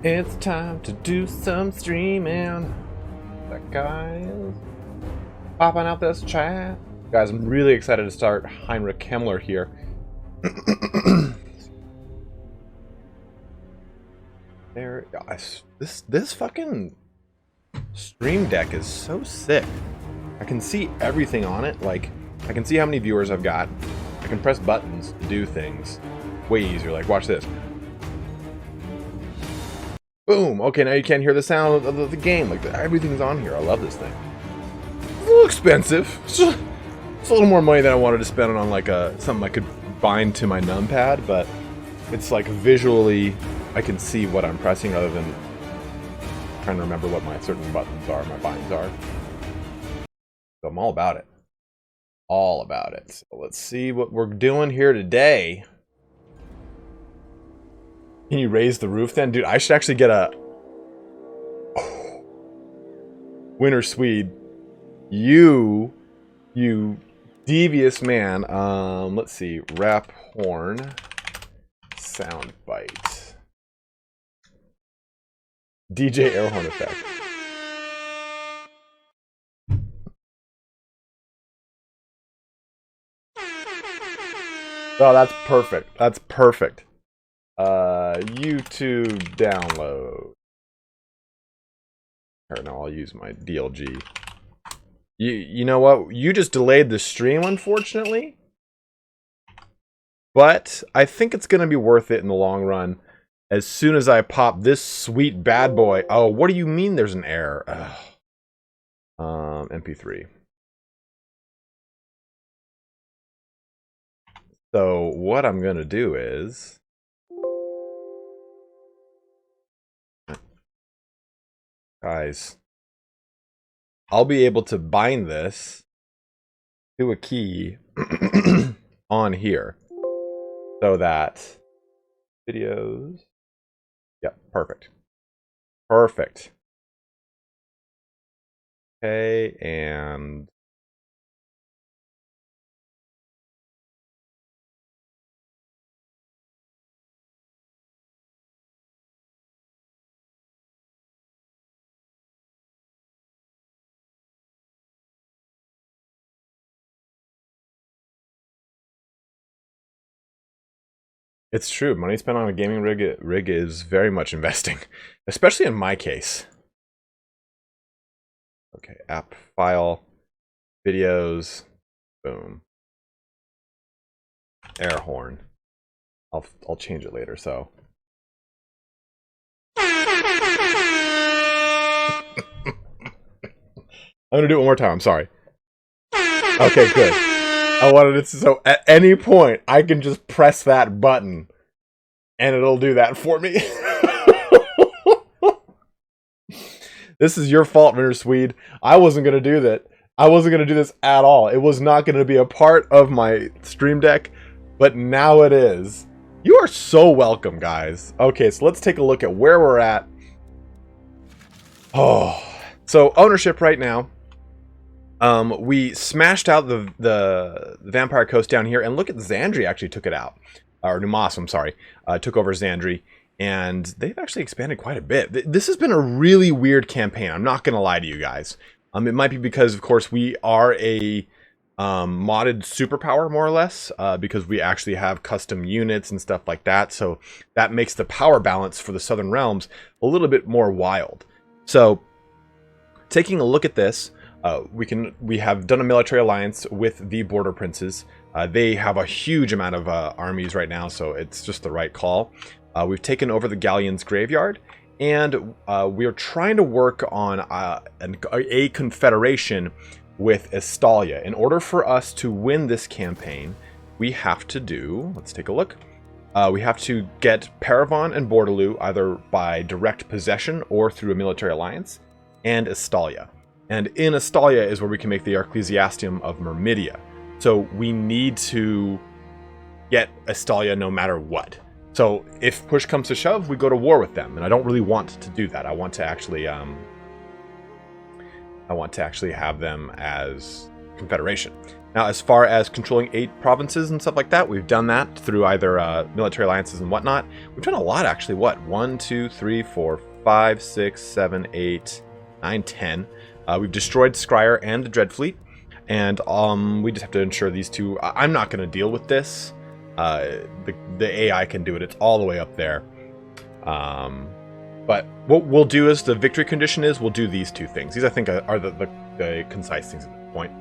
It's time to do some streaming. That guy is popping out this chat. Guys, I'm really excited to start Heinrich Himmler here. There, this fucking stream deck is so sick. I can see everything on it. Like, I can see how many viewers I've got. I can press buttons to do things way easier. Like, watch this. Boom. Okay, now you can't hear the sound of the game. Like, everything's on here. I love this thing. It's a little expensive. It's a little more money than I wanted to spend on like something I could bind to my numpad, but it's like visually I can see what I'm pressing rather than trying to remember what my certain buttons are, my binds are. So I'm all about it. All about it. So let's see what we're doing here today. Can you raise the roof then? Dude, I should actually get a... Oh. Winter Swede. You devious man. Let's see. Rap horn. Sound bite. DJ air horn effect. Oh, that's perfect. That's perfect. YouTube download. Or no, I'll use my DLG. You know what? You just delayed the stream, unfortunately. But I think it's going to be worth it in the long run. As soon as I pop this sweet bad boy. Oh, what do you mean there's an error? MP3. So what I'm going to do is... Guys, I'll be able to bind this to a key on here so that videos, yep, perfect. Perfect. Okay, and it's true. Money spent on a gaming rig is very much investing, especially in my case. Okay, app file, videos, boom. Air horn. I'll change it later. So. I'm gonna do it one more time. I'm sorry. Okay, good. I wanted it to, so at any point I can just press that button and it'll do that for me. This is your fault, Winter Swede. I wasn't gonna do that. I wasn't gonna do this at all. It was not gonna be a part of my stream deck, but now it is. You are so welcome, guys. Okay, so let's take a look at where we're at. Oh, so ownership right now. We smashed out the Vampire Coast down here, and look at Xandri actually took it out. Or Numas, I'm sorry, took over Xandri, and they've actually expanded quite a bit. This has been a really weird campaign, I'm not going to lie to you guys. It might be because, of course, we are a modded superpower, more or less, because we actually have custom units and stuff like that, so that makes the power balance for the Southern Realms a little bit more wild. So, taking a look at this, we have done a military alliance with the Border Princes. They have a huge amount of armies right now, so it's just the right call. We've taken over the Galleon's graveyard, and we are trying to work on a confederation with Estalia. In order for us to win this campaign, we have to do, let's take a look. We have to get Paravon and Bordaloo either by direct possession or through a military alliance, and Estalia. And in Estalia is where we can make the Ecclesiastium of Myrmidia. So we need to get Estalia no matter what. So if push comes to shove, we go to war with them. And I don't really want to do that. I want to actually have them as Confederation. Now, as far as controlling 8 provinces and stuff like that, we've done that through either military alliances and whatnot. We've done a lot, actually. What? 1, 2, 3, 4, 5, 6, 7, 8, 9, 10. We've destroyed Scryer and the Dreadfleet, and we just have to ensure these two... I'm not going to deal with this. The AI can do it. It's all the way up there. But what we'll do is, the victory condition is, we'll do these 2 things. These, I think, are the concise things at this point.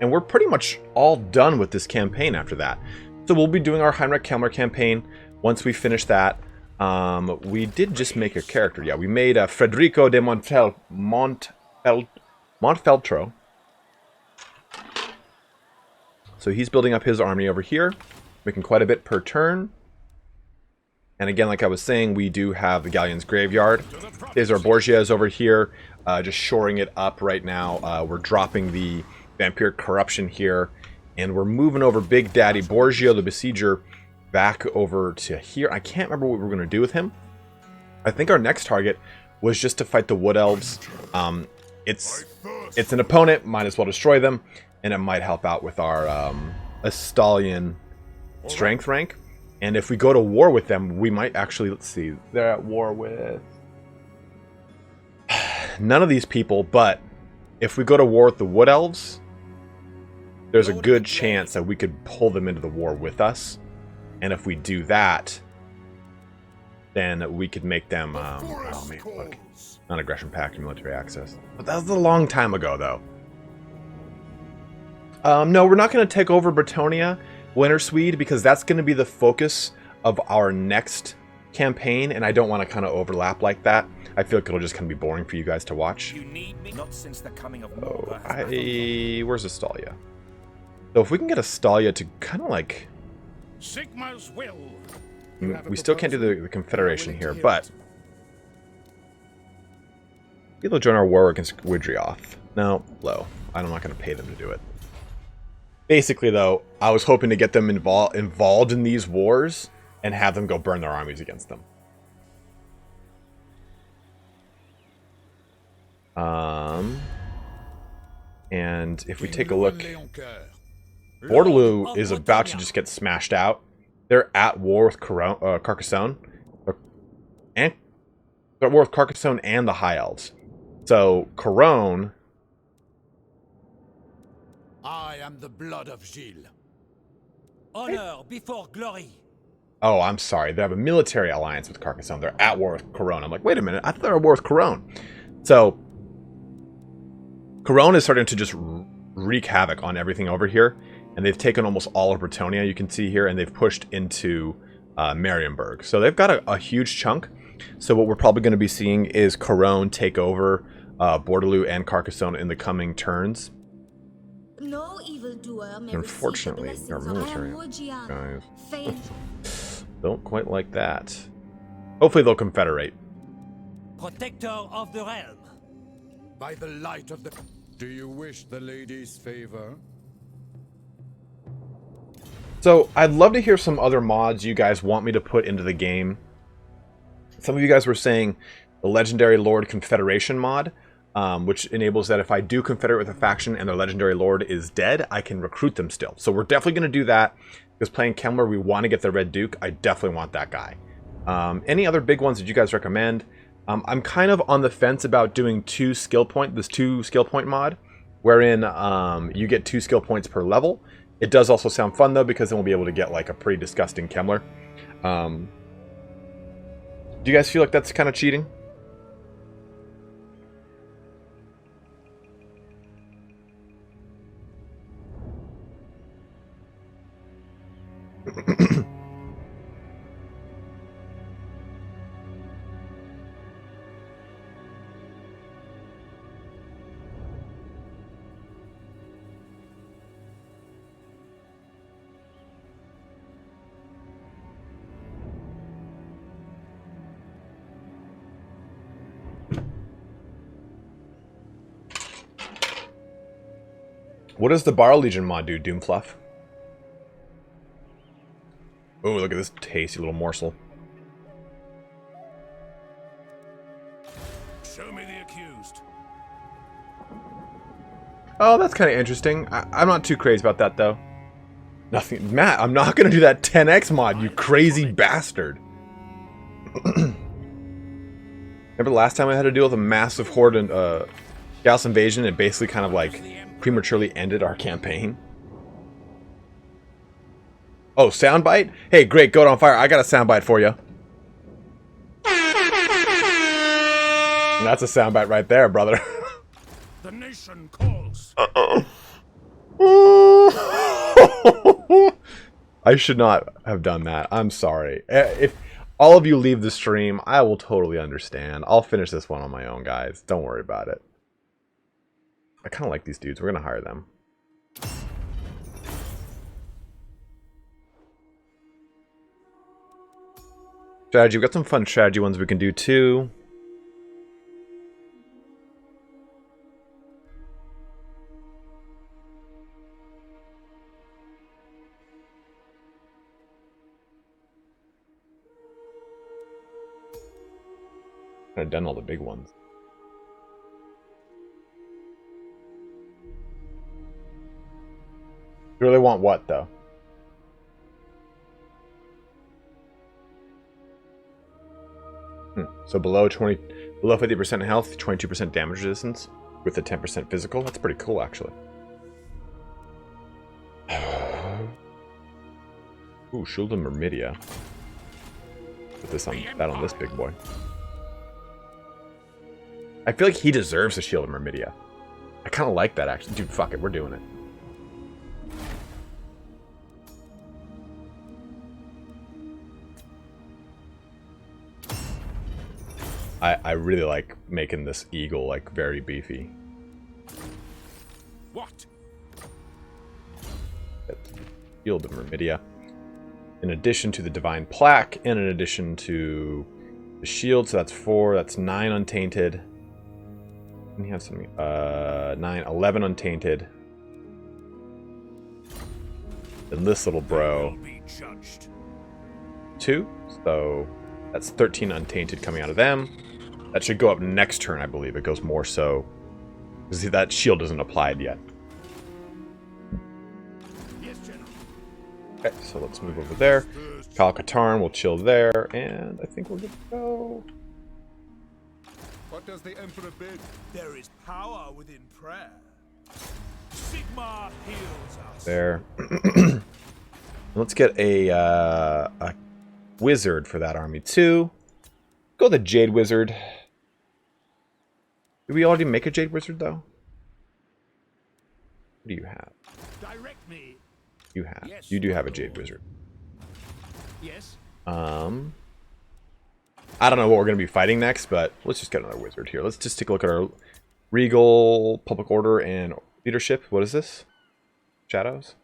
And we're pretty much all done with this campaign after that. So we'll be doing our Heinrich Kellner campaign once we finish that. We did just make a character. Yeah, we made Federico de Montfeltro. So he's building up his army over here, making quite a bit per turn. And again, like I was saying, we do have the Galleon's Graveyard. There's our Borgias over here, just shoring it up right now. We're dropping the Vampiric Corruption here, and we're moving over Big Daddy Borgio, the Besieger, back over to here. I can't remember what we're going to do with him. I think our next target was just to fight the Wood Elves. It's an opponent, might as well destroy them, and it might help out with our Estalian strength rank. And if we go to war with them, we might actually, let's see, they're at war with none of these people, but if we go to war with the Wood Elves, there's a good chance that we could pull them into the war with us. And if we do that, then we could make them, oh man, look, non-aggression pact and military access. But that was a long time ago, though. No, we're not going to take over Bretonnia, Winter Swede, because that's going to be the focus of our next campaign, and I don't want to kind of overlap like that. I feel like it'll just kind of be boring for you guys to watch. You need me? Not since the coming of Where's Astalia? So if we can get Astalia to kind of like... Sigma's will. We still can't do the Confederation here, but... People join our war against Widrioth. No, low. I'm not going to pay them to do it. Basically, though, I was hoping to get them involved in these wars and have them go burn their armies against them. And if we take a look, Bordeloo is about to just get smashed out. They're at war with Carcassonne. And they're at war with Carcassonne and the High Elves. So, Corone... I am the blood of Gilles. Honor before glory. Oh, I'm sorry. They have a military alliance with Carcassonne. They're at war with Corone. I'm like, wait a minute. I thought they were at war with Corone. So, Corone is starting to just wreak havoc on everything over here. And they've taken almost all of Bretonnia, you can see here. And they've pushed into Marienburg. So they've got a huge chunk. So what we're probably going to be seeing is Corone take over Bordeloo and Carcassonne in the coming turns. No evildoer may Unfortunately, our military guys don't quite like that. Hopefully they'll confederate. Protector of the realm. By the light of the... Do you wish the lady's favor? So, I'd love to hear some other mods you guys want me to put into the game. Some of you guys were saying the Legendary Lord Confederation mod, which enables that if I do confederate with a faction and their Legendary Lord is dead, I can recruit them still. So we're definitely going to do that, because playing Kemmler, we want to get the Red Duke. I definitely want that guy. Any other big ones that you guys recommend? I'm kind of on the fence about doing this 2 skill point mod, wherein you get 2 skill points per level. It does also sound fun, though, because then we'll be able to get like a pretty disgusting Kemmler. Do you guys feel like that's kind of cheating? What does the Borrow Legion mod do, Doomfluff? Oh, look at this tasty little morsel. Show me the accused. Oh, that's kind of interesting. I'm not too crazy about that, though. Nothing. Matt, I'm not going to do that 10x mod, you crazy bastard. Remember the last time I had to deal with a massive horde and Gauss invasion? It basically kind of like prematurely ended our campaign. Oh, soundbite? Hey, great, Goat on Fire. I got a soundbite for you. And that's a soundbite right there, brother. The nation calls. I should not have done that. I'm sorry. If all of you leave the stream, I will totally understand. I'll finish this one on my own, guys. Don't worry about it. I kind of like these dudes. We're going to hire them. Strategy. We've got some fun strategy ones we can do, too. I've done all the big ones. You really want what, though? So below 50% health, 22% damage resistance with a 10% physical. That's pretty cool, actually. Ooh, Shield of Myrmidia. Put this on that on this big boy. I feel like he deserves the Shield of Myrmidia. I kind of like that, actually. Dude, fuck it. We're doing it. I really like making this eagle, like, very beefy. What? Shield of Myrmidia. In addition to the Divine Plaque, and in addition to the shield, so that's 4. That's 9 untainted. And he has something. 11 untainted. And this little bro. 2. So that's 13 untainted coming out of them. That should go up next turn, I believe. It goes more so. See, that shield isn't applied yet. Yes, General. Okay, so let's move over there. Kyle Katarn will chill there, and I think we're good to go. What does the Emperor bid? There is power within prayer. Sigma heals us. There. Let's get a wizard for that army too. Go the Jade Wizard. Did we already make a Jade Wizard though? What do you have? Direct me. You have. Yes, You do have a Jade Wizard. Yes. I don't know what we're going to be fighting next, but let's just get another wizard here. Let's just take a look at our Regal, Public Order, and Leadership. What is this? Shadows?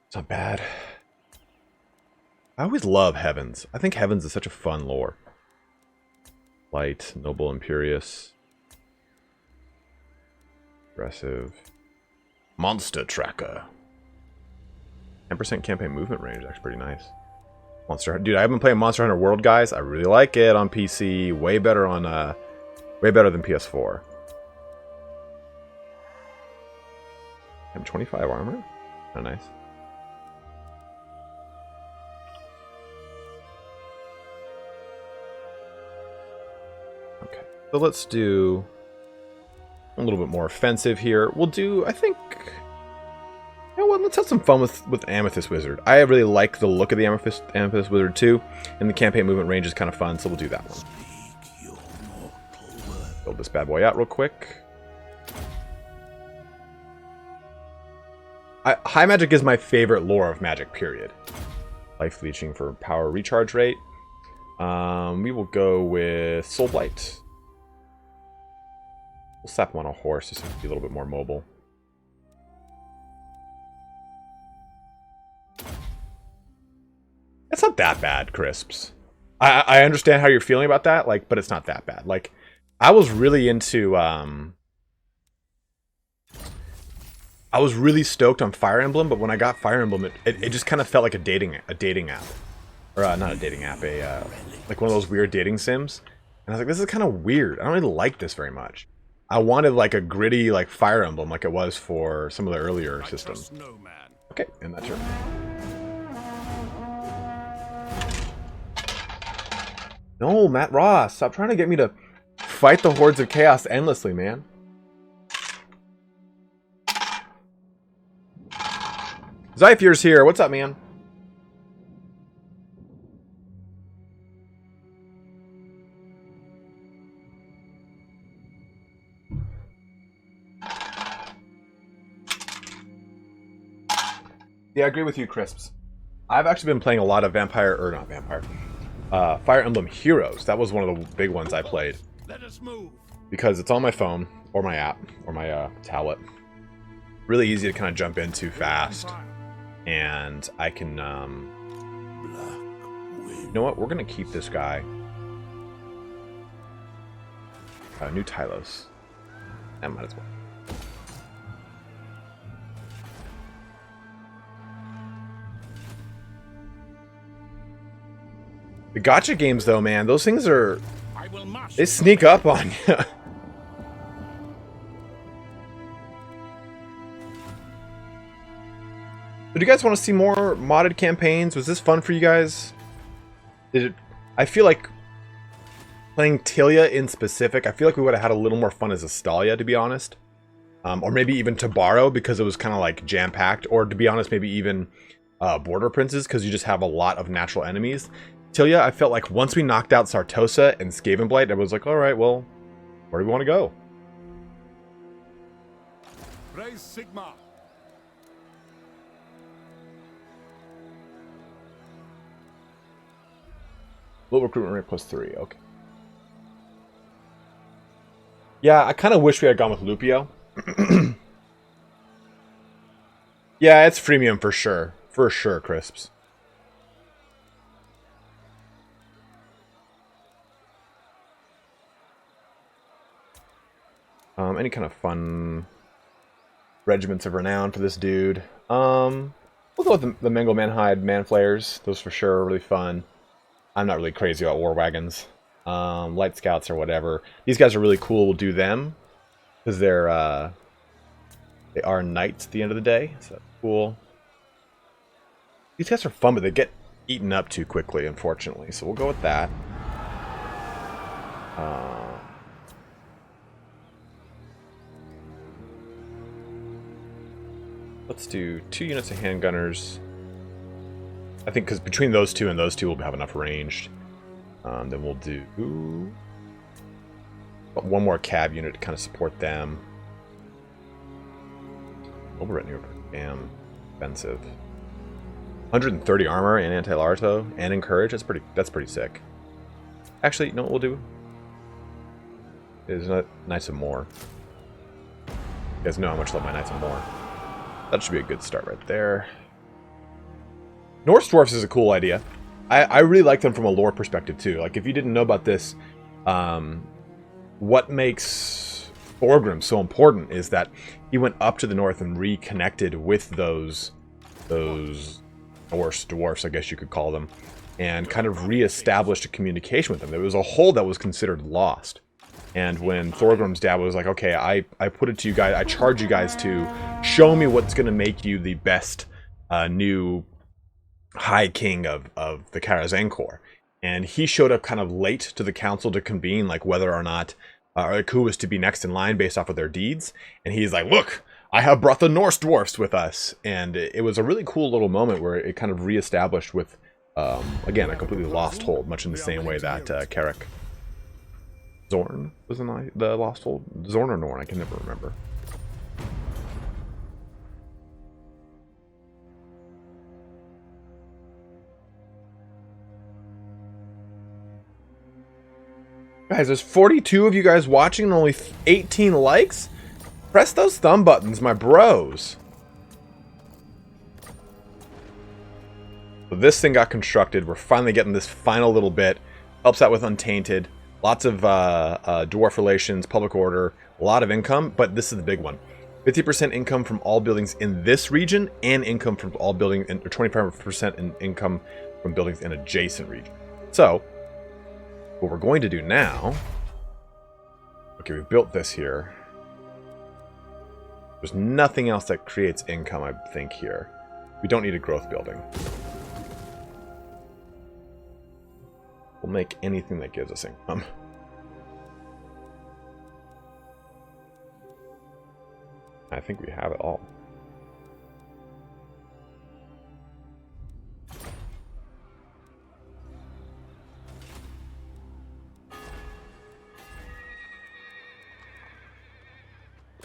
It's not bad. I always love Heavens. I think Heavens is such a fun lore. Light, Noble, Imperious. Aggressive. Monster Tracker. 10% campaign movement range. That's pretty nice. Monster, dude, I've been playing Monster Hunter World, guys. I really like it on PC. Way better on, way better than PS4. I'm 25 armor. Oh, nice. Okay, so let's do a little bit more offensive here. We'll do, I think. You know what, let's have some fun with Amethyst Wizard. I really like the look of the Amethyst Wizard too, and the campaign movement range is kind of fun, so we'll do that one. Build this bad boy out real quick. High Magic is my favorite lore of Magic, period. Life Leeching for power recharge rate. We will go with Soul Blight. We'll slap him on a horse just to be a little bit more mobile. It's not that bad, Crisps. I understand how you're feeling about that, like, but it's not that bad. Like, I was really into I was really stoked on Fire Emblem, but when I got Fire Emblem, it just kind of felt like a dating app, or not a dating app, like one of those weird dating sims. And I was like, this is kind of weird. I don't really like this very much. I wanted like a gritty like Fire Emblem like it was for some of the earlier systems. No man. Okay, and that's your. No, Matt Ross, stop trying to get me to fight the hordes of chaos endlessly, man. Zyfier's here. What's up, man? Yeah, I agree with you, Crisps. I've actually been playing a lot of Fire Emblem Heroes. That was one of the big ones I played. Let us move. Because it's on my phone, or my app, or my tablet. Really easy to kind of jump into fast. And I can, you know what? We're going to keep this guy. New Tylos. I might as well. The gacha games, though, man, those things are... They sneak up on you. Do you guys want to see more modded campaigns? Was this fun for you guys? Did it... I feel like playing Tilia in specific, I feel like we would have had a little more fun as Astalia, to be honest. Or maybe even Tabaro, because it was kind of like jam-packed. Or, to be honest, maybe even Border Princes, because you just have a lot of natural enemies. Tilia, I felt like once we knocked out Sartosa and Skavenblight, I was like, alright, well, where do we want to go? Raise Sigma. Low recruitment rate +3, okay. Yeah, I kind of wish we had gone with Lupio. Yeah, it's freemium for sure. For sure, Crisps. Any kind of fun regiments of renown for this dude. We'll go with the Mango Manhide Manflayers. Those for sure are really fun. I'm not really crazy about War Wagons. Light Scouts or whatever. These guys are really cool. We'll do them. Because they are knights at the end of the day. So that's cool. These guys are fun, but they get eaten up too quickly, unfortunately. So we'll go with that. Let's do 2 units of handgunners. I think because between those two and those two, we'll have enough ranged. Then we'll do 1 more cab unit to kind of support them. Mobile retinue are damn expensive. 130 armor and anti-larto and encourage. That's pretty sick. Actually, you know what we'll do? Is Knights of More. You guys know how much I love my Knights of More. That should be a good start right there. Norse Dwarfs is a cool idea. I really like them from a lore perspective too. Like, if you didn't know about this, what makes Thorgrim so important is that he went up to the north and reconnected with those Norse dwarfs, I guess you could call them, and kind of reestablished a communication with them. There was a hold that was considered lost. And when Thorgrim's dad was like, okay, I put it to you guys, I charge you guys to show me what's going to make you the best new High King of the Karazankor. And he showed up kind of late to the council to convene, like whether or not like who was to be next in line based off of their deeds. And he's like, look, I have brought the Norse dwarfs with us. And it was a really cool little moment where it kind of reestablished with, again, a completely lost hold, much in the same way that Carrick Zorn was in the lost hold. Zorn or Norn, I can never remember. Guys, there's 42 of you guys watching and only 18 likes? Press those thumb buttons, my bros. So this thing got constructed. We're finally getting this final little bit. Helps out with Untainted. Lots of dwarf relations, public order, a lot of income, but this is the big one. 50% income from all buildings in this region, and income from all buildings, or 25% in income from buildings in adjacent region. So, what we're going to do now, Okay, we built this here. There's nothing else that creates income, I think, here. We don't need a growth building. We'll make anything that gives us income. I think we have it all.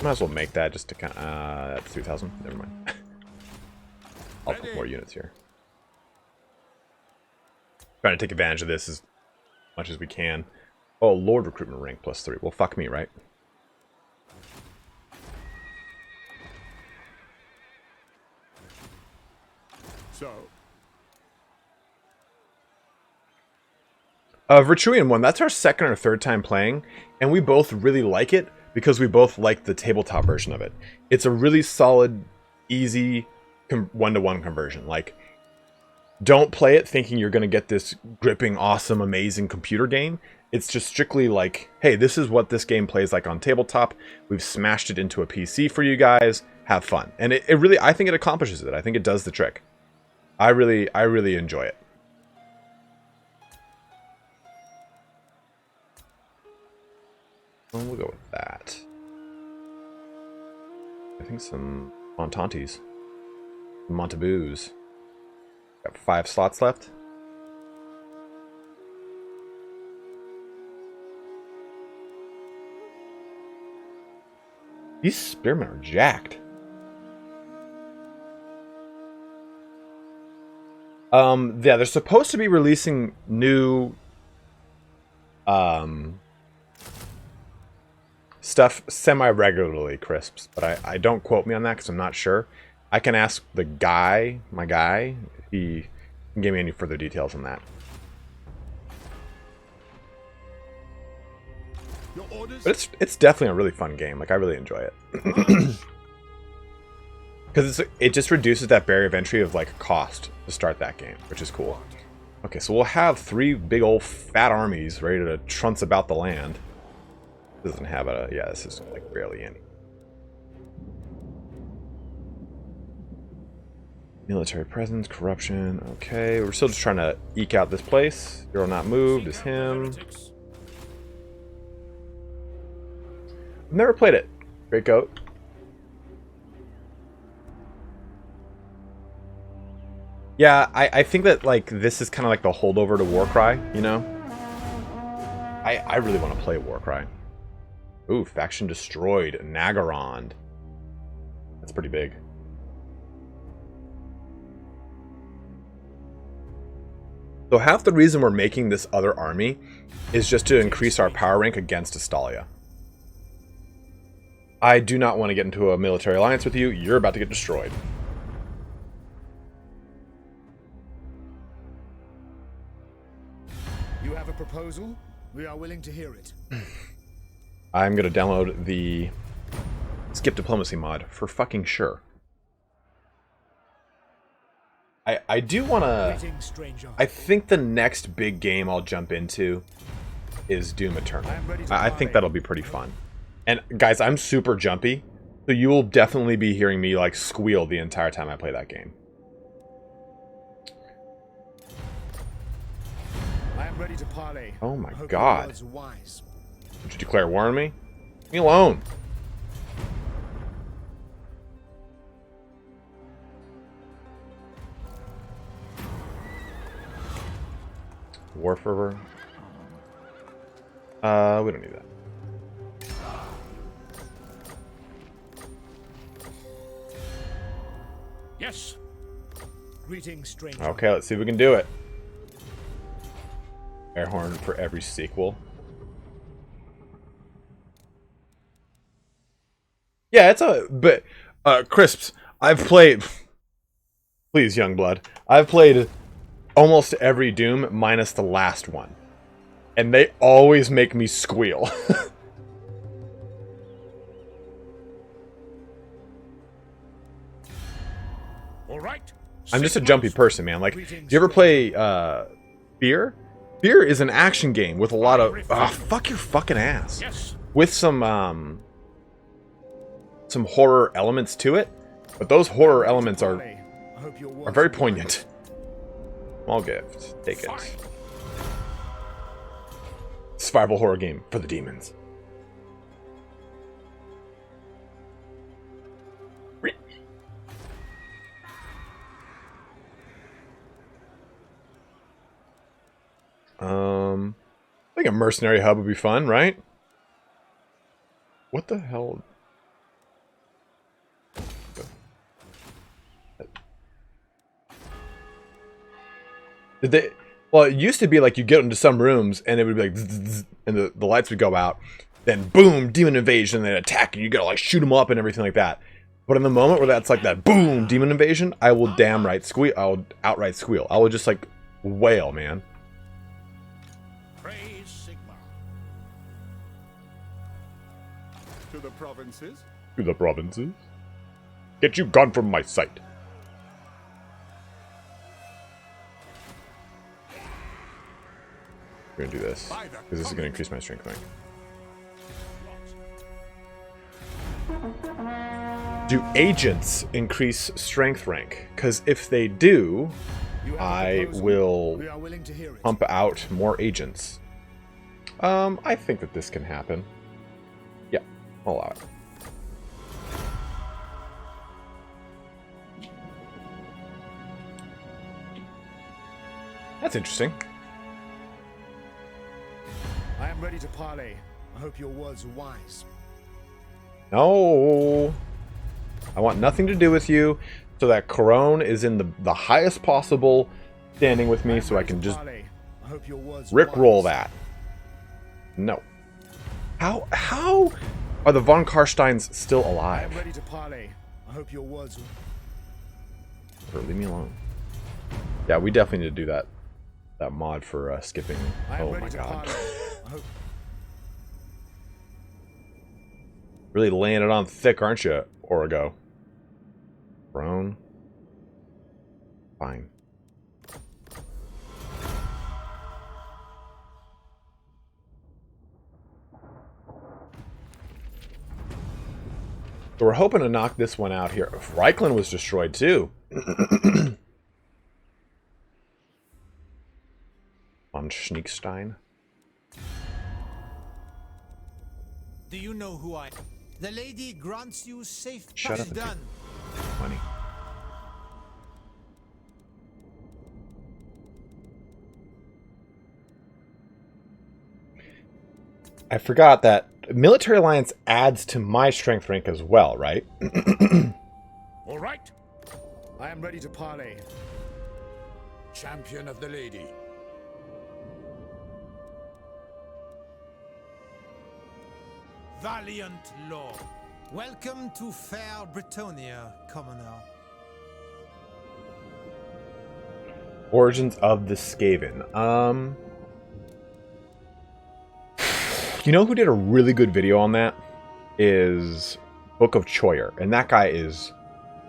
Might as well make that just to kind of... that's 3,000. Never mind. I'll put more units here. Trying to take advantage of this as much as we can. Oh, Lord recruitment rank +3. Well, fuck me, right? So, Virtuian one, that's our second or third time playing, and we both really like it because we both like the tabletop version of it. It's a really solid, easy one-to-one conversion. Like, don't play it thinking you're going to get this gripping, awesome, amazing computer game. It's just strictly like, hey, this is what this game plays like on tabletop. We've smashed it into a PC for you guys. Have fun. And it really, I think it accomplishes it. I think it does the trick. I really enjoy it. Well, we'll go with that. I think some Montantes. Montaboos. Got 5 slots left. These spearmen are jacked. Yeah, they're supposed to be releasing new stuff semi-regularly, Crisps, but I don't quote me on that because I'm not sure. I can ask the guy, my guy, if he can give me any further details on that. But it's definitely a really fun game. Like, I really enjoy it. Because it just reduces that barrier of entry of, like, cost to start that game, which is cool. Okay, so we'll have 3 big old fat armies ready to trunce about the land. Doesn't have a... yeah, this is, like, barely any. Military presence, corruption. Okay, we're still just trying to eke out this place. Hero not moved is him. I've never played it. Great goat. Yeah, I think that, like, this is kind of like the holdover to Warcry, you know? I really want to play Warcry. Ooh, faction destroyed. Nagarond. That's pretty big. So half the reason we're making this other army is just to increase our power rank against Astalia. I do not want to get into a military alliance with you. You're about to get destroyed. You have a proposal? We are willing to hear it. I'm going to download the Skip Diplomacy mod for fucking sure. I do want to... I think the next big game I'll jump into is Doom Eternal. I think that'll be pretty fun. And guys, I'm super jumpy, so you will definitely be hearing me like squeal the entire time I play that game. I am ready to parley. Oh my god. Did you declare war on me? Leave me alone. War fervor. We don't need that. Yes. Greetings, stranger. Okay, let's see if we can do it. Air horn for every sequel. Yeah, it's a... but, Crisps, I've played... Please, young blood. I've played almost every Doom minus the last one. And they always make me squeal. All right. I'm just a jumpy person, man. Like, do you ever play, Fear? Fear is an action game with a lot of... fuck your fucking ass. Yes. with some horror elements to it, but those horror elements are very poignant. Small gift. Take it. Survival horror game for the demons. I think a mercenary hub would be fun, right? What the hell? Did they? Well, it used to be like you get into some rooms and it would be like, zzz, and the lights would go out. Then boom, demon invasion, and they attack, and you gotta like shoot them up and everything like that. But in the moment where that's like that boom, demon invasion, I will outright squeal. I will just like wail, man. Praise Sigma. To the provinces. To the provinces. Get you gone from my sight. We're gonna do this because this is gonna increase my strength rank. Do agents increase strength rank? Because if they do, I will pump out more agents. I think that this can happen. Yeah, I'll allow it. That's interesting. I am ready to parley. I hope your words are wise. No. I want nothing to do with you, so that Corone is in the highest possible standing with me, so I can just rickroll that. No. How are the von Karsteins still alive? I am ready to parley. I hope your words Or leave me alone. Yeah, we definitely need to do that mod for skipping. Oh my god. Really laying it on thick, aren't you, Origo? Prone. Fine. So we're hoping to knock this one out here. Reichland was destroyed too. On Schneekstein. Do you know who I am? The lady grants you safe Shut passage. up. Done. Money. I forgot that Military Alliance adds to my strength rank as well, right? All right. I am ready to parley. Champion of the lady. Valiant Lord. Welcome to fair Britonia, commoner. Origins of the Skaven. You know who did a really good video on that? Is Book of Choyer. And that guy is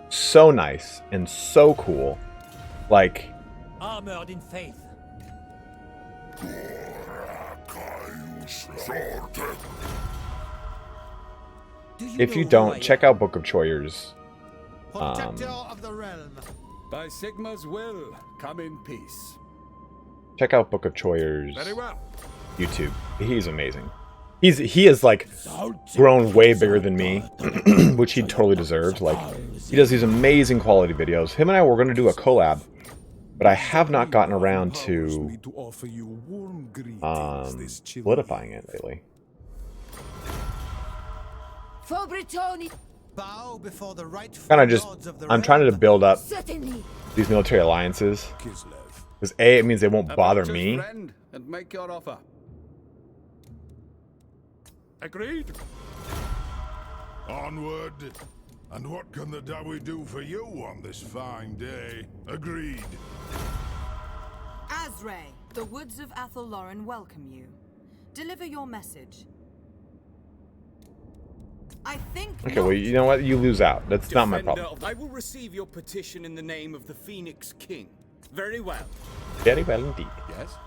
so nice and so cool. Like, Armored in faith. if you don't, check out Book of Choyer's. Protector of the realm. By Sigma's will, come in peace. Check out Book of Choyer's Very well. YouTube. He's amazing. He is like grown way bigger than me, which he totally deserves. Like, he does these amazing quality videos. Him and I were going to do a collab, but I have not gotten around to solidifying it lately. For Brittany. Bow before the rightful Kind of just, lords of the I'm trying to build up Certainly. these military alliances. Because A, it means they won't bother Approach us, me. friend, and make your offer. Agreed. Onward. And what can the Dawi do for you on this fine day? Agreed. Azray, the woods of Athelloren welcome you. Deliver your message. I think. Okay, well, you know what? You lose out. That's not my problem. I will receive your petition in the name of the Phoenix King. Very well. Very well indeed. Yes?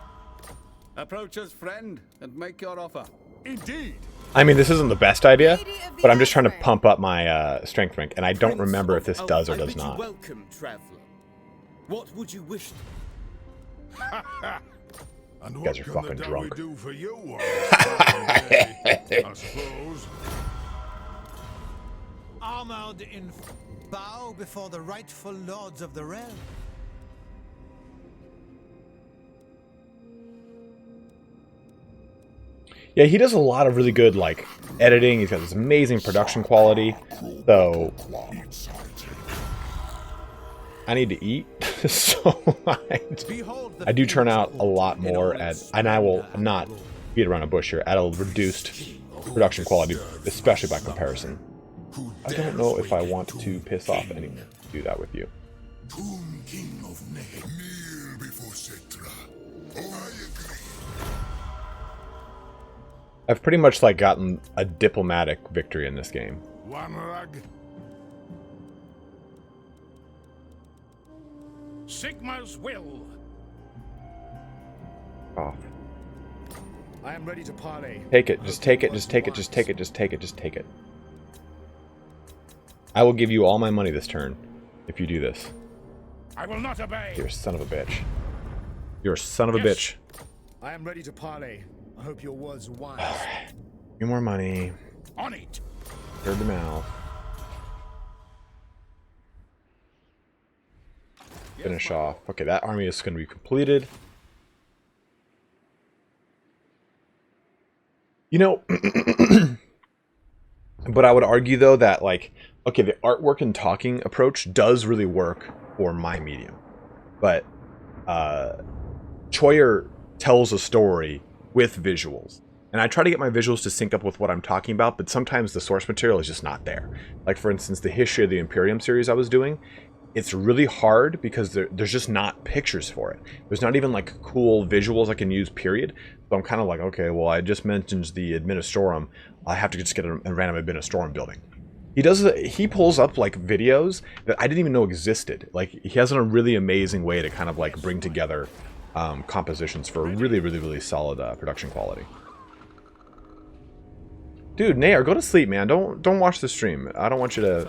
Approach us, friend, and make your offer. Indeed. I mean, this isn't the best idea, Lady of the but I'm just trying to Iron. pump up my strength rank, and I don't Prince remember if of this Elf, does or I does bid you not. welcome, traveler. What would you wish? And guys what are can fucking the drunk. Dawi do for you on this fine day, I suppose? Armored in bow before the rightful lords of the realm. Yeah, he does a lot of really good, like, editing. He's got this amazing production quality. So, I need to eat. So, I do turn out a lot more at, and I will not beat around a bush here, at a reduced production quality, especially by comparison. I don't know if I want to piss off anyone to do that with you. King of kneel before Cetra. I agree. I've pretty much, like, gotten a diplomatic victory in this game. One rag. Sigma's will. Off. I am ready to parley. Take it, just take it, just take it, just take it, just take it, just take it. I will give you all my money this turn if you do this. I will not obey. You're a son of a bitch. You're a son of a Yes. bitch. I am ready to parley. I hope your words are wise. Give me more money. On it. Heard the mouth. Finish off. Okay, that army is going to be completed. You know, but I would argue, though, that, like, okay, the artwork and talking approach does really work for my medium. But Choyer tells a story with visuals. And I try to get my visuals to sync up with what I'm talking about, but sometimes the source material is just not there. Like, for instance, the History of the Imperium series I was doing, it's really hard because there's just not pictures for it. There's not even, like, cool visuals I can use, period. So I'm kind of like, okay, well, I just mentioned the Administorum. I have to just get a random Administorum building. He pulls up, like, videos that I didn't even know existed. Like, he has a really amazing way to kind of, like, bring together compositions for really, really, really solid production quality. Dude, Nair, go to sleep, man. Don't watch the stream. I don't want you to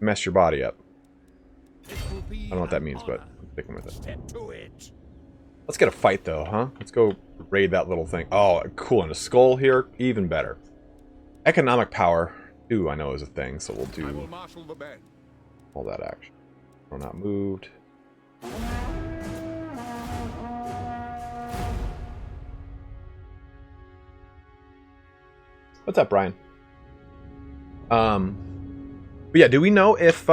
mess your body up. I don't know what that means, but I'm sticking with it. Step to it. Let's get a fight, though, huh? Let's go raid that little thing. Oh, cool. And a skull here. Even better. Economic power. Ooh, I know is a thing, so we'll do marshal the band. all that action. We're not moved. What's up, Brian? But yeah, do we know if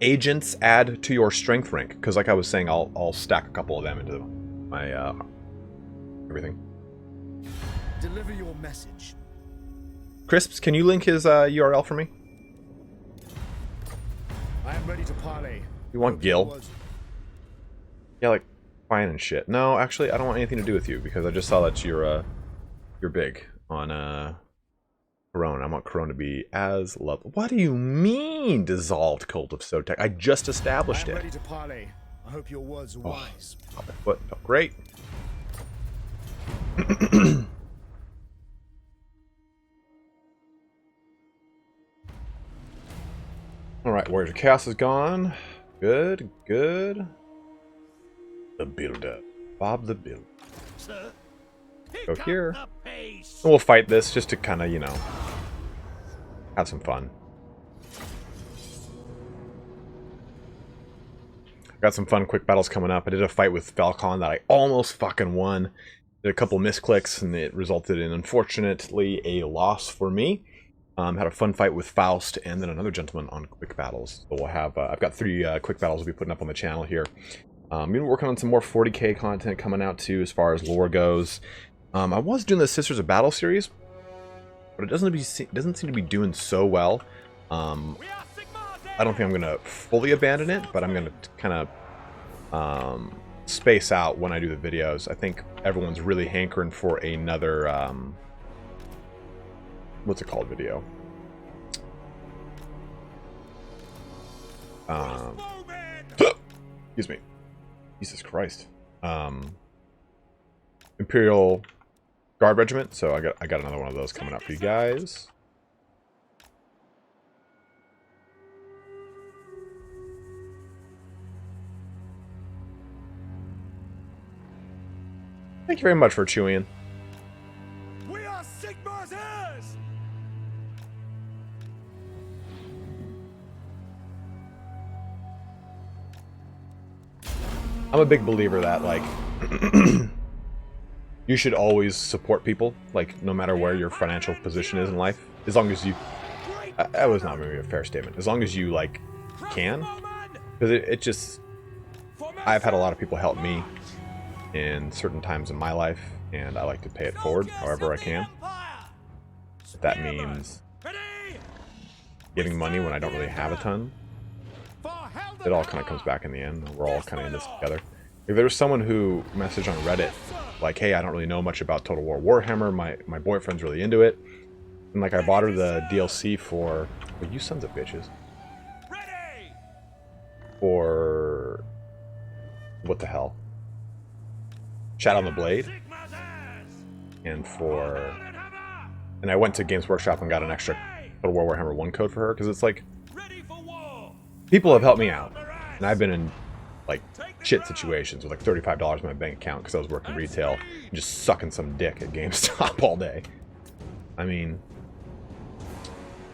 agents add to your strength rank? Because like I was saying, I'll stack a couple of them into my everything. Deliver your message. Crisps, can you link his URL for me? I am ready to parley. You want Hope your Gil? words- Yeah, like fine and shit. No, actually, I don't want anything to do with you because I just saw that you're big on Corona. I want Corona to be as level. What do you mean, dissolved cult of Sotek? I just I established am it. ready to parley. I hope your words are wise. Off my foot. Oh, great. Alright, Warriors of Chaos is gone. Good, good. The builder. Bob the Builder. Sir, Go pick here. up the pace. And we'll fight this just to kind of, you know, have some fun. Got some fun quick battles coming up. I did a fight with Falcon that I almost fucking won. Did a couple misclicks and it resulted in, unfortunately, a loss for me. Had a fun fight with Faust and then another gentleman on quick battles. So we'll have, I've got 3 quick battles we'll be putting up on the channel here. I've been working on some more 40k content coming out too as far as lore goes. I was doing the Sisters of Battle series, but it doesn't seem to be doing so well. We are Sigma I don't think I'm gonna fully abandon it, but I'm gonna kind of space out when I do the videos. I think everyone's really hankering for another what's it called video? Excuse me. Jesus Christ. Imperial guard regiment, so I got another one of those coming up for you guys. Thank you very much for chewing. We are Sigmar's heirs! I'm a big believer that, like, you should always support people, like, no matter where your financial position is in life. As long as you... that was not maybe a fair statement. As long as you, like, can. Because it just... I've had a lot of people help me in certain times in my life, and I like to pay it forward however I can. If that means giving money when I don't really have a ton, it all kind of comes back in the end. We're all kind of in this together. If there was someone who messaged on Reddit, like, hey, I don't really know much about Total War Warhammer, my boyfriend's really into it, and like I bought her the DLC for... Oh, you sons of bitches. For... what the hell? Shadow on the Blade, and for... And I went to Games Workshop and got an extra Total War Warhammer 1 code for her, because it's like... People have helped me out, and I've been in, like, shit situations with like $35 in my bank account because I was working retail and just sucking some dick at GameStop all day. I mean,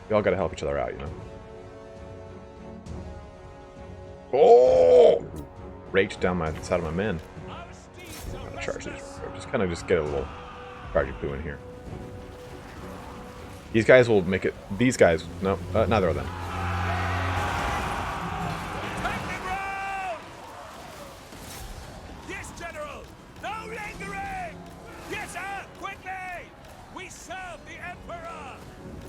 we all gotta help each other out, you know? Oh! Raked down my side of my men. Charge these. Just kind of just get a little chargy poo in here. These guys will make it. These guys, no, neither of them. Yes, General. No lingering. Yes, sir. Quickly. We serve the Emperor.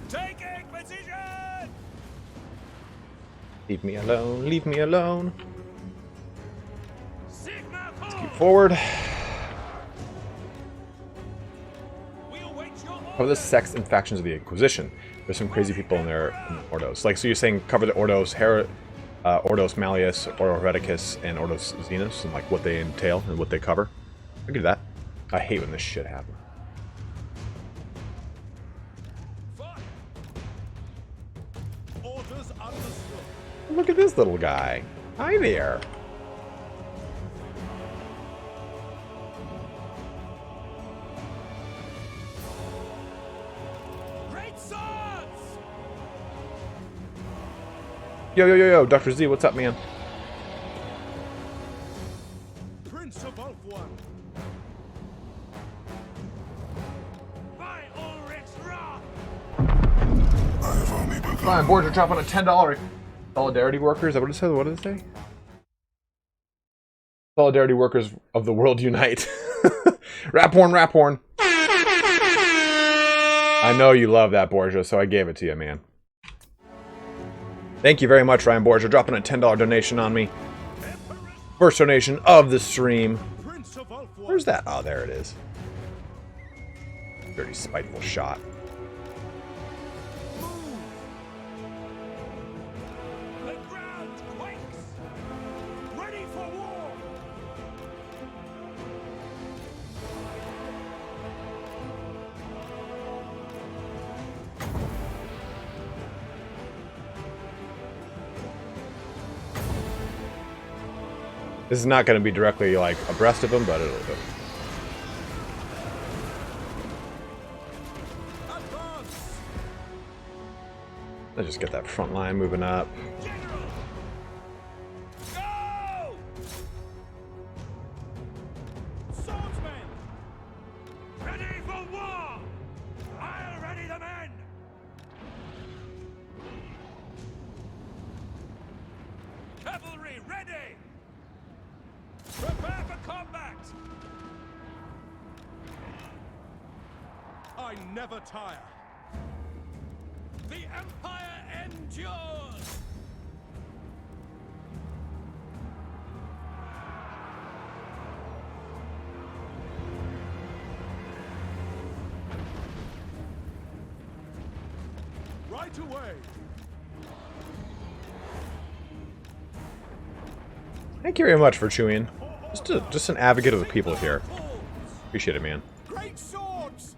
Taking position. Leave me alone. Leave me alone. Let's keep forward. Cover the sects and factions of the Inquisition. There's some crazy people in there in the Ordos. Like, so you're saying cover the Ordos, Ordos Malleus, Ordo Hereticus, and Ordos Xenus, and like what they entail and what they cover. I can do that. I hate when this shit happens. Look at this little guy. Hi there. Yo, Dr. Z, what's up, man? Prince of Ulfwan. By Ulrich's wrath. I have only begun. Fine, boards are dropping a $10. Solidarity workers, is that what it says? What did it say? Solidarity workers of the world unite. Rap horn. I know you love that, Borgio, so I gave it to you, man. Thank you very much, Ryan Borgia, dropping a $10 donation on me. First donation of the stream. Where's that? Oh, there it is. Dirty, spiteful shot. The ground quakes. Ready for war. This is not going to be directly, like, abreast of him, but it'll go. Let's just get that front line moving up. Go! Swordsmen! Ready for war! I'll ready the men! Cavalry ready! Prepare for combat! I never tire. The Empire endures! Right away! Thank you very much for chewing. Just an advocate of the people here. Appreciate it, man. Great swords!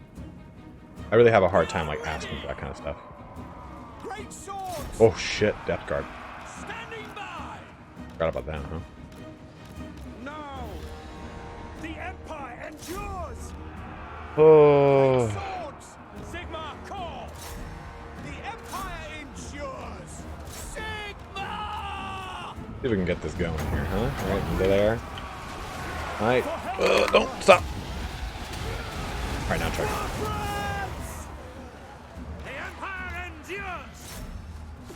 I really have a hard time like asking for that kind of stuff. Great swords! Oh shit, Death Guard. Standing by! Forgot about that, huh? No! The Empire endures! Oh. Swords! Sigma call! The Empire endures! Sigma! See if we can get this going here, huh? Right into there. Alright. Don't stop! Alright, now try. The Empire endures!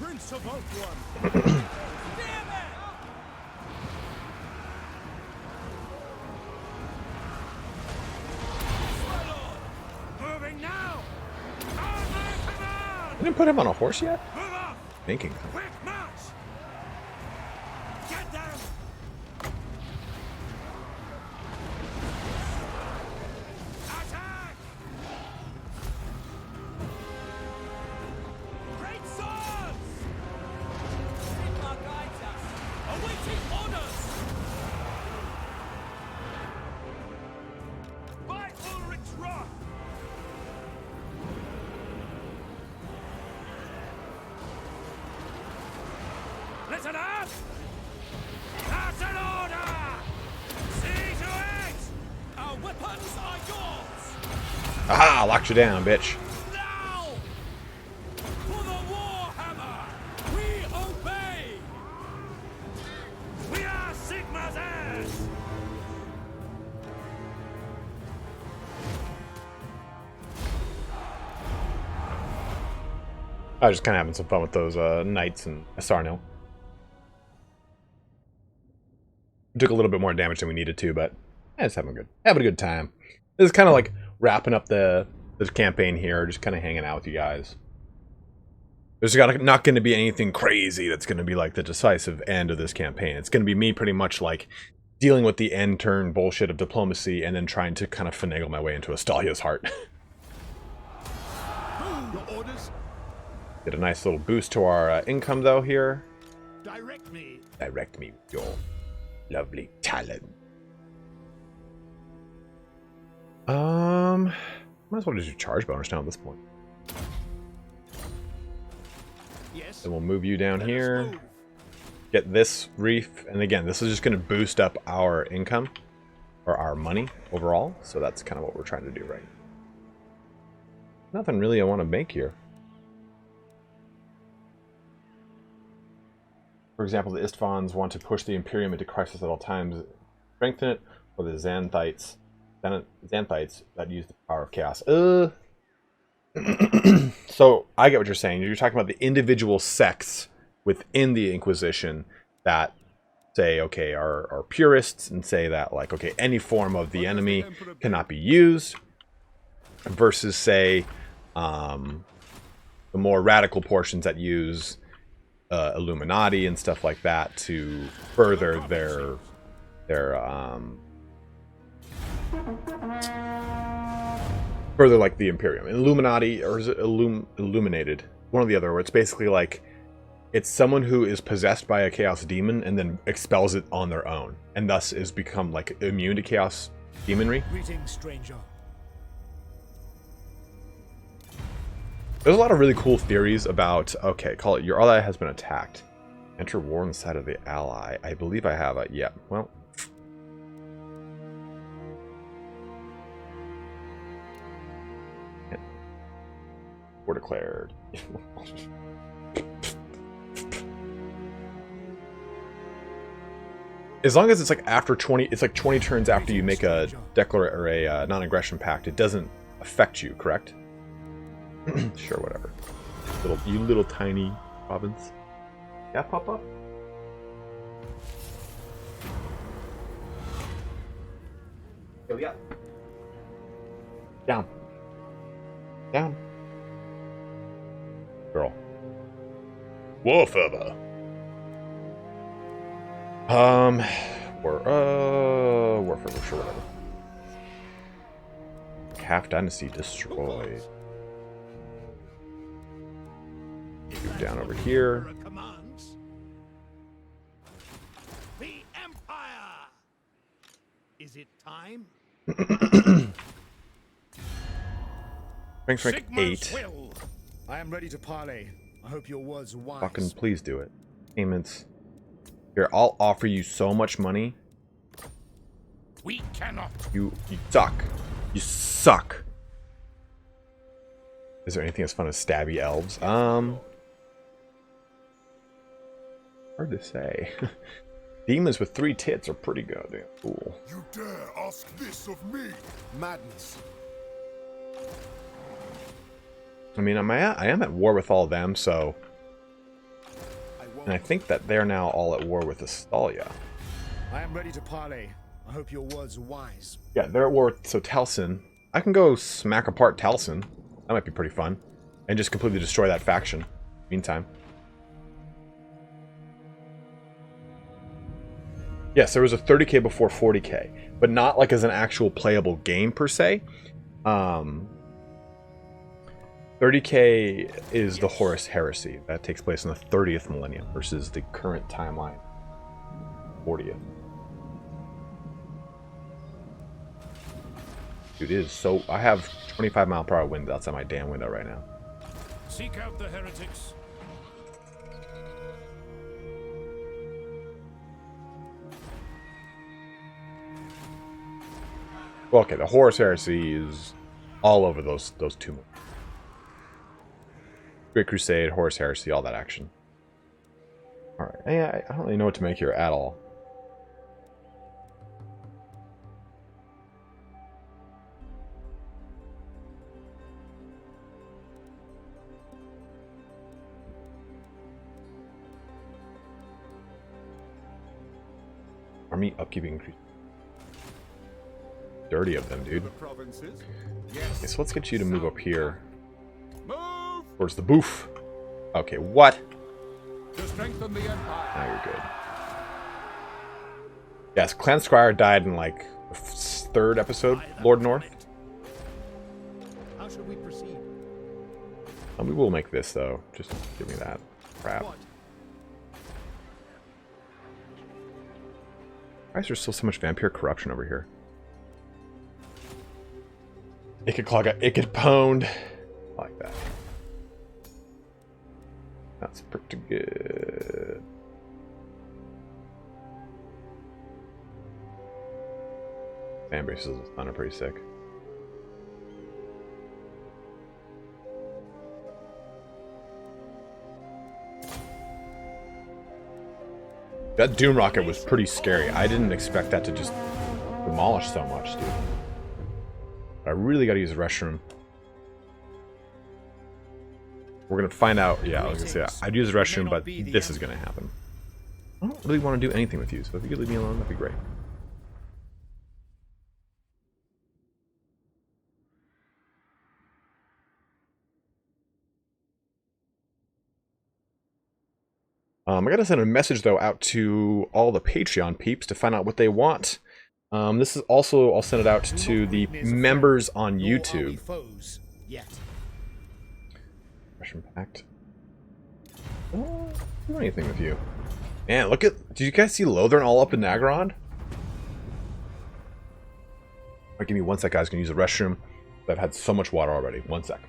Prince of Oathworm. Damn it! Moving now! On my command! We didn't put him on a horse yet? Move up! Thinking. Quick march! Get them! Attack! Great swords! Sigma guides us! Awaiting orders! By Ulrich's wrath! Listen up! That's an order! See to it! Our weapons are yours! Aha! Locked you down, bitch. Now! For the Warhammer! We obey! We are Sigma's heirs! I was just kind of having some fun with those knights and Sarno. Took a little bit more damage than we needed to, but just having a good time. This is kind of like wrapping up the campaign here, just kind of hanging out with you guys. There's not going to be anything crazy that's going to be like the decisive end of this campaign. It's going to be me pretty much like dealing with the end turn bullshit of diplomacy and then trying to kind of finagle my way into Astalia's heart. Your orders? Get a nice little boost to our income though here. Direct me. Direct me with your lovely talent. Might as well just do charge bonus now at this point. Yes. Then we'll move you down here. Get this reef, and again, this is just going to boost up our income or our money overall. So that's kind of what we're trying to do, right? Nothing really I want to make here. For example, the Istvans want to push the Imperium into crisis at all times, strengthen it, or the Xanthites that use the power of chaos. So I get what you're saying. You're talking about the individual sects within the Inquisition that say, okay, are purists and say that, like, okay, any form of the enemy cannot be used, versus, say, the more radical portions that use Illuminati and stuff like that to further their further like the Imperium. Illuminati, or is it Illuminated? One or the other, where it's basically like it's someone who is possessed by a chaos demon and then expels it on their own, and thus is become like immune to chaos demonry. Greetings, stranger. There's a lot of really cool theories about, okay, call it your ally has been attacked. Enter war on the side of the ally. I believe I have a, yeah, well. War declared. As long as it's like after 20, it's like 20 turns after you make a non-aggression pact, it doesn't affect you, correct? Sure, whatever. You little tiny province. Yeah, Papa? Here we go. Down. Down. Girl. Warhammer. Warhammer, sure, whatever. Half Dynasty destroyed. Move down over here. The Empire. Is it time? Strength rank Sigmar's 8. will. I am ready to parley. I hope your words are wise. Fucking please do it. Payments. Here, I'll offer you so much money. We cannot. You suck. You suck. Is there anything as fun as stabby elves? Hard to say. Demons with 3 tits are pretty goddamn cool. You dare ask this of me? Madness. I mean, I am at war with all of them, so... And I think that they're now all at war with Astalia. I am ready to parley. I hope your words are wise. Yeah, they're at war with... So Talcin. I can go smack apart Talcin. That might be pretty fun. And just completely destroy that faction. Meantime. Yes, there was a 30k before 40k. But not like as an actual playable game, per se. 30k is the Horus Heresy. That takes place in the 30th millennium versus the current timeline. 40th. Dude, it is so... I have 25-mile-per-hour wind outside my damn window right now. Seek out the heretics. Well, okay, the Horus Heresy is all over those two movies. Great Crusade, Horus Heresy, all that action. Alright, yeah, I don't really know what to make here at all. Army upkeeping increase. Dirty of them, dude. Okay, so let's get you to move up here. Towards the boof. Okay, what? Now you're good. Yes, Clan Squire died in like the 3rd episode, Lord North. How should we proceed? We will make this though. Just give me that crap. Why is there still so much vampire corruption over here? Ikid Claw got Ikid pwned. I like that. That's pretty good. Fan braces with thunder pretty sick. That Doom Rocket was pretty scary. I didn't expect that to just demolish so much, dude. But I really gotta use the restroom. We're gonna find out. Yeah, I was gonna say I'd use the restroom, but this is gonna happen. I don't really want to do anything with you, so if you could leave me alone, that'd be great. I gotta send a message though out to all the Patreon peeps to find out what they want. This is also, I'll send it out to the members on YouTube. Russian Pact. Oh, do anything with you. Man, look at... Did you guys see Lothern all up in Nagron? Alright, give me 1 sec, guys. I'm gonna use the restroom. I've had so much water already. 1 sec.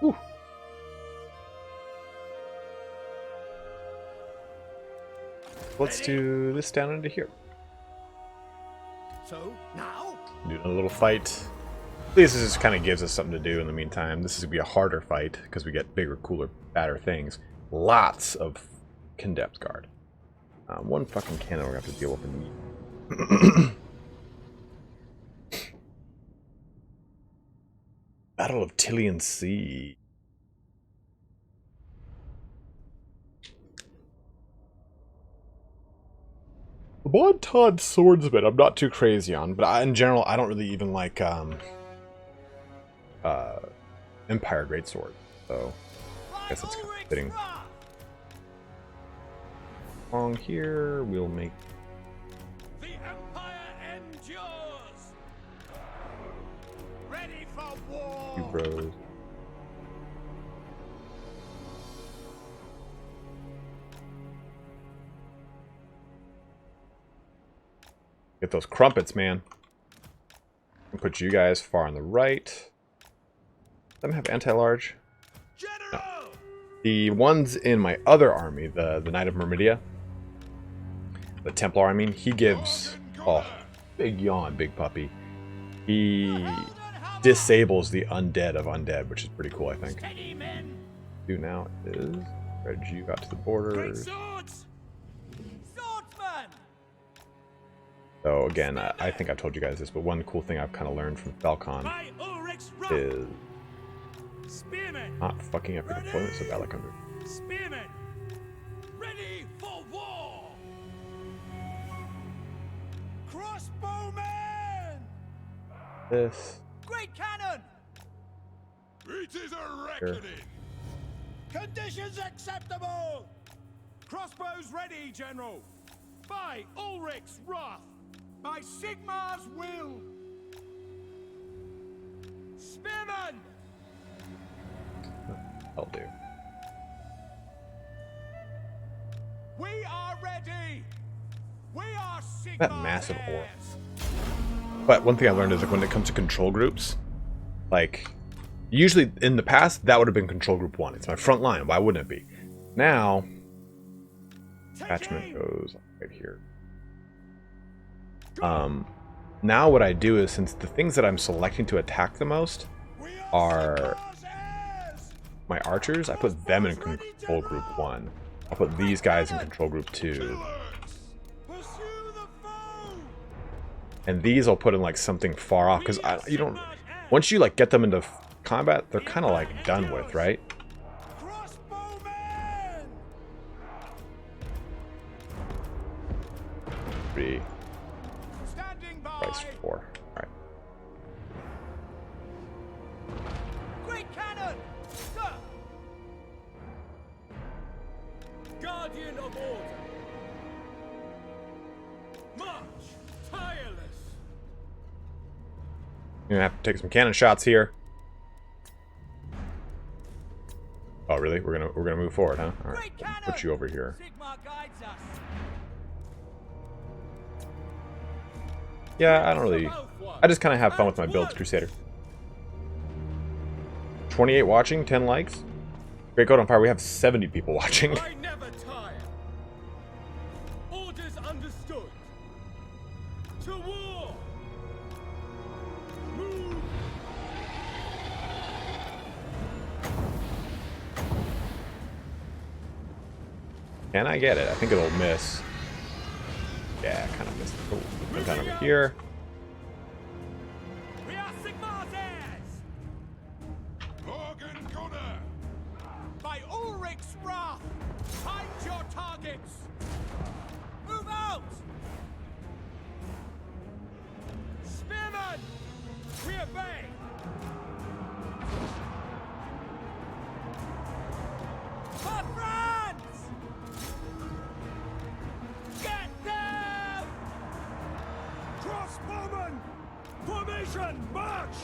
Whew. Let's do this down into here. So, now? Doing a little fight. At least this just kind of gives us something to do in the meantime. This is going to be a harder fight because we get bigger, cooler, badder things. Lots of condemned guard. One fucking cannon we're going to have to deal with in the Battle of Tillian Sea. The Bon-Ton Swordsman I'm not too crazy on, but in general I don't really even like Empire Greatsword, so I guess it's kind of fitting. Along here, we'll make The Empire endures. Ready for war. two bros. Get those crumpets, man. I'll put you guys far on the right. Doesn't have anti-large. No. The ones in my other army, the Knight of Myrmidia, the Templar, I mean, he gives, oh, big yawn, big puppy. He disables the undead of undead, which is pretty cool, I think. Do now is spread you out to the borders. So again, I think I've told you guys this, but one cool thing I've kind of learned from Falcon is not fucking up your deployment so bad like under. Spearmen, ready for war. Crossbowmen. This. Great cannon. It is a reckoning. Conditions acceptable. Crossbows ready, General. By Ulrich's wrath. By Sigmar's will. Spearmen. I'll do. We are ready. We are Sigmar's That massive ore. heirs. But one thing I learned is like when it comes to control groups, like usually in the past that would have been control group 1. It's my front line. Why wouldn't it be? Now, attachment goes right here. Now what I do is, since the things that I'm selecting to attack the most are my archers, I put them in control group 1. I'll put these guys in control group 2. And these I'll put in like something far off, because you don't, once you like get them into combat, they're kind of like done with, right? Three. Price 4. Alright. Great cannon! Sir! Guardian of order. March! Tireless! You're gonna have to take some cannon shots here. Oh really? We're gonna move forward, huh? Alright. Put you over here. Sigmar guides us. Yeah, I don't really... I just kind of have fun with my builds, Crusader. 28 watching, 10 likes. Great Code on Fire, we have 70 people watching. I never tire. Orders understood. To war. Move. Can I get it? I think it'll miss. Yeah, kind of missed. Cool. Put that over here. We are Sigmar's heirs. Morgan Gunner. By Ulrich's wrath. Find your targets. Move out. Spearmen. We obey. For France. Get them. Crossbowmen. Formation. March.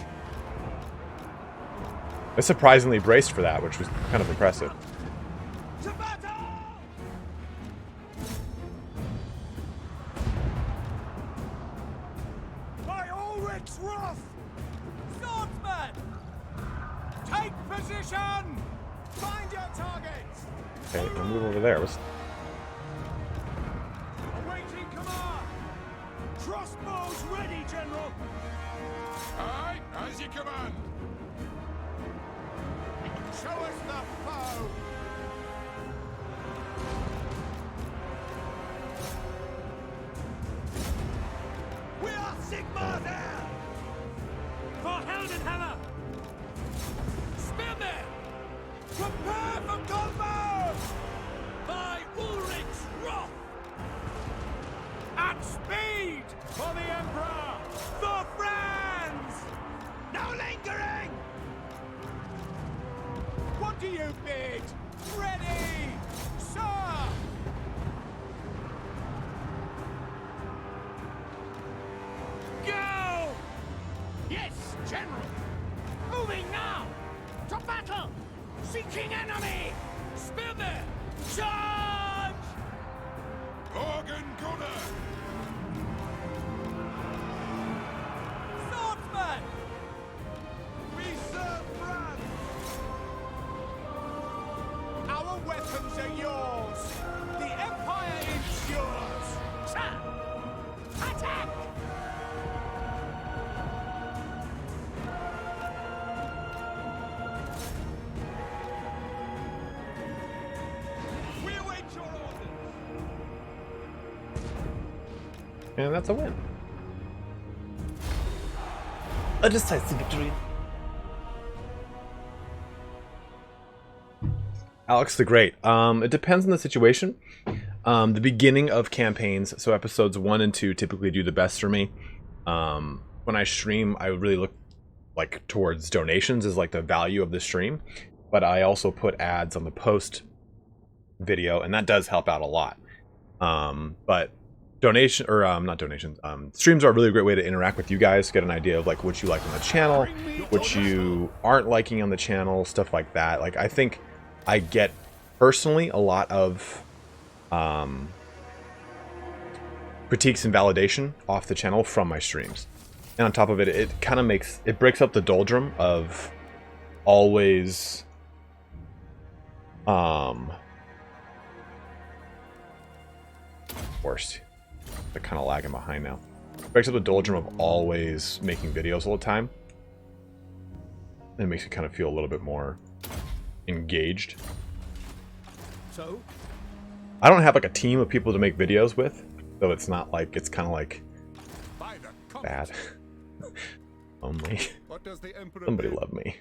I surprisingly braced for that, which was kind of impressive. To battle. By Ulrich's wrath. Swordsman. Take position! Find your targets! Okay, I'll move over there. Awaiting command! Crossbows ready, General! Aye, as you command. Show us the foe! We are Sigmar there! For Heldenhammer! Spearmen! Prepare for combat! By Ulrich's wrath! At speed! For the Emperor! For France! No lingering! What do you bid? Ready! Sir! Go! Yes, General! Moving now! To battle! Seeking enemy! Spearmen! Charge! Organ gunner. Swordsman! We serve France! Our weapons are yours! The Empire is yours! Sir! Attack! We await your orders! And that's a win. A decisive victory. Alex the Great. It depends on the situation. The beginning of campaigns, so episodes 1 and 2 typically do the best for me. When I stream, I really look like towards donations as like the value of the stream, but I also put ads on the post video, and that does help out a lot. But donation or not donations, streams are a really great way to interact with you guys, get an idea of like what you like on the channel, what you aren't liking on the channel, stuff like that. Like I think I get personally a lot of critiques and validation off the channel from my streams, and on top of it, it kind of breaks up the doldrum of always worst. They're kind of lagging behind now. Breaks up the doldrum of always making videos all the time. And it makes you kind of feel a little bit more engaged. So? I don't have like a team of people to make videos with, so it's not like, it's kind of like bad. Only. What does the Emperor Somebody bid? love me.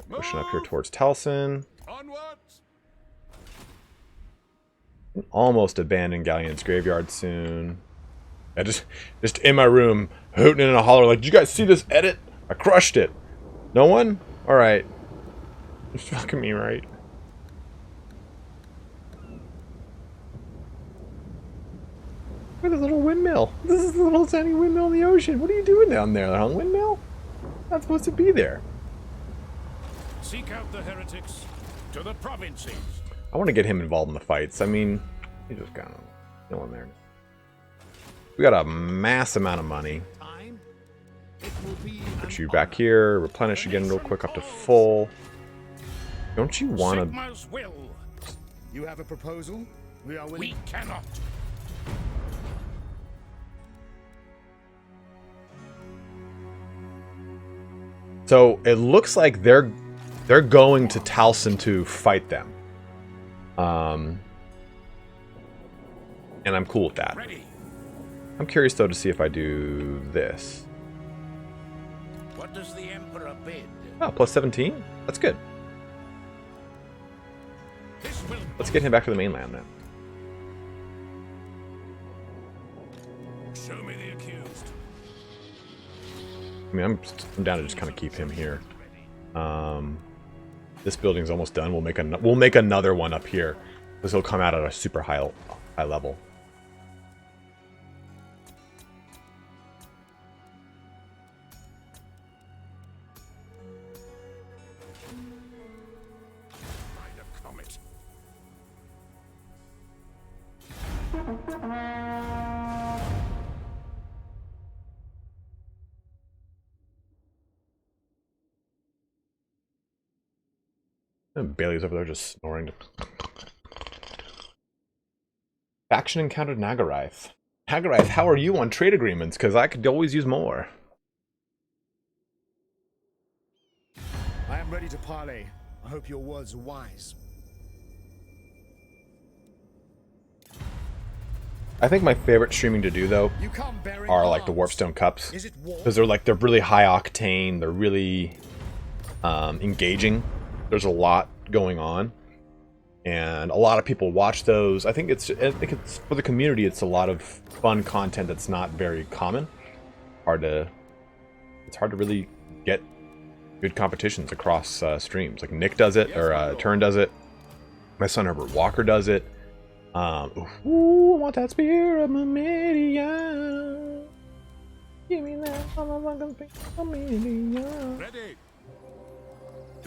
Pushing up here towards Taliesin. Onwards! Almost abandon Galleon's graveyard soon. I just in my room hooting in a holler like, did you guys see this edit? I crushed it. No one? Alright. You're fucking me right. Look at this little windmill. This is a little tiny windmill in the ocean. What are you doing down there, huh? Windmill? Not supposed to be there. Seek out the heretics to the provinces. I want to get him involved in the fights. I mean, he's just kind of chilling there. We got a mass amount of money. Time? It will be Put you back here. Replenish again real quick up to full. Don't you want to... Sigmar's will. You have a proposal? We are willing. We cannot. So it looks like they're going to Taliesin to fight them. And I'm cool with that. Ready. I'm curious though to see if I do this. What does the Emperor bid? Oh, plus 17? That's good. This will Let's get him back to the mainland then. show me the accused. I mean, I'm down to just kind of keep him here. This building's almost done. We'll make another one up here. This will come out at a super high level. Ride a comet. And Bailey's over there just snoring. Faction encountered Nagarath. Nagarath, how are you on trade agreements? Because I could always use more. I am ready to parley. I hope your words are wise. I think my favorite streaming to do, though, You come bearing are like the arms. Warpstone Cups. Is it war? Because they're really high octane, they're really engaging. There's a lot going on. And a lot of people watch those. I think it's for the community, it's a lot of fun content that's not very common. It's hard to really get good competitions across streams. Like Nick does it, or Turn does it. My son Herbert Walker does it. Ooh, I want that spear of Mamidia. Give me that motherfucking spear of Mamidia. Ready.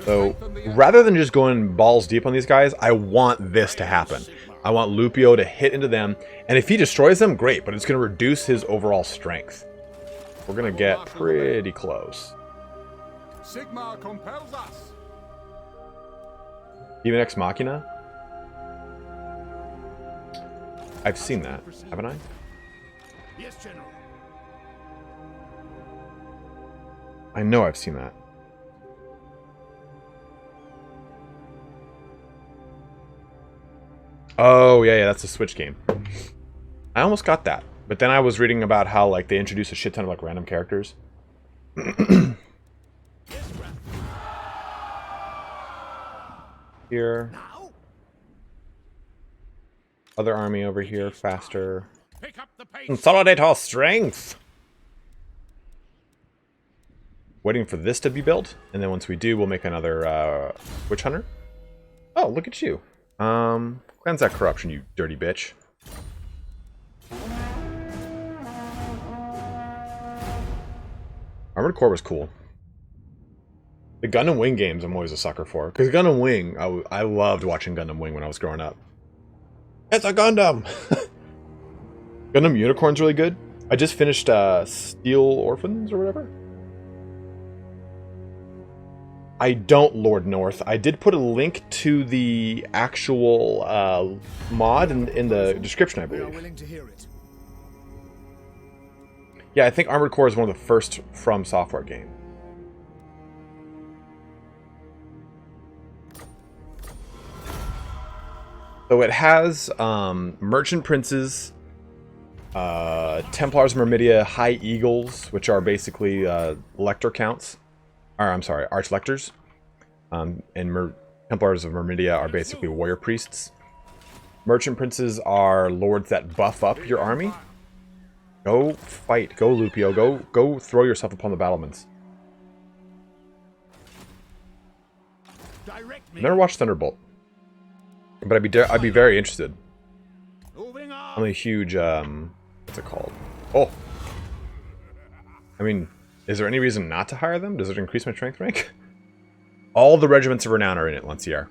So, rather than just going balls deep on these guys, I want this to happen. I want Lupio to hit into them, and if he destroys them, great, but it's going to reduce his overall strength. We're going to get pretty close. Sigma compels us. Even Ex Machina? I've seen that, haven't I? Yes, General. I know I've seen that. Oh, yeah, that's a Switch game. I almost got that. But then I was reading about how, like, they introduced a shit ton of, like, random characters. Here. Other army over here, faster. Pick up the pace. Consolidate our strength! Waiting for this to be built, and then once we do, we'll make another Witch Hunter. Oh, look at you. Cleanse that corruption, you dirty bitch. Armored Core was cool. The Gundam Wing games I'm always a sucker for. Because Gundam Wing, I loved watching Gundam Wing when I was growing up. It's a Gundam! Gundam Unicorn's really good. I just finished Steel Orphans or whatever. I don't Lord North. I did put a link to the actual mod in the description, I We are believe. willing to hear it. Yeah, I think Armored Core is one of the first From Software game. So it has Merchant Princes, Templars of Myrmidia, High Eagles, which are basically Lector counts. Or, I'm sorry, Arch Lectors. And Templars of Myrmidia are basically Warrior Priests. Merchant Princes are lords that buff up your army. Go fight. Go, Lupio. Go throw yourself upon the battlements. Never watched Thunderbolt. But I'd be very interested. I'm a huge, what's it called? Oh! I mean, is there any reason not to hire them? Does it increase my strength rank? All the regiments of renown are in it once a year.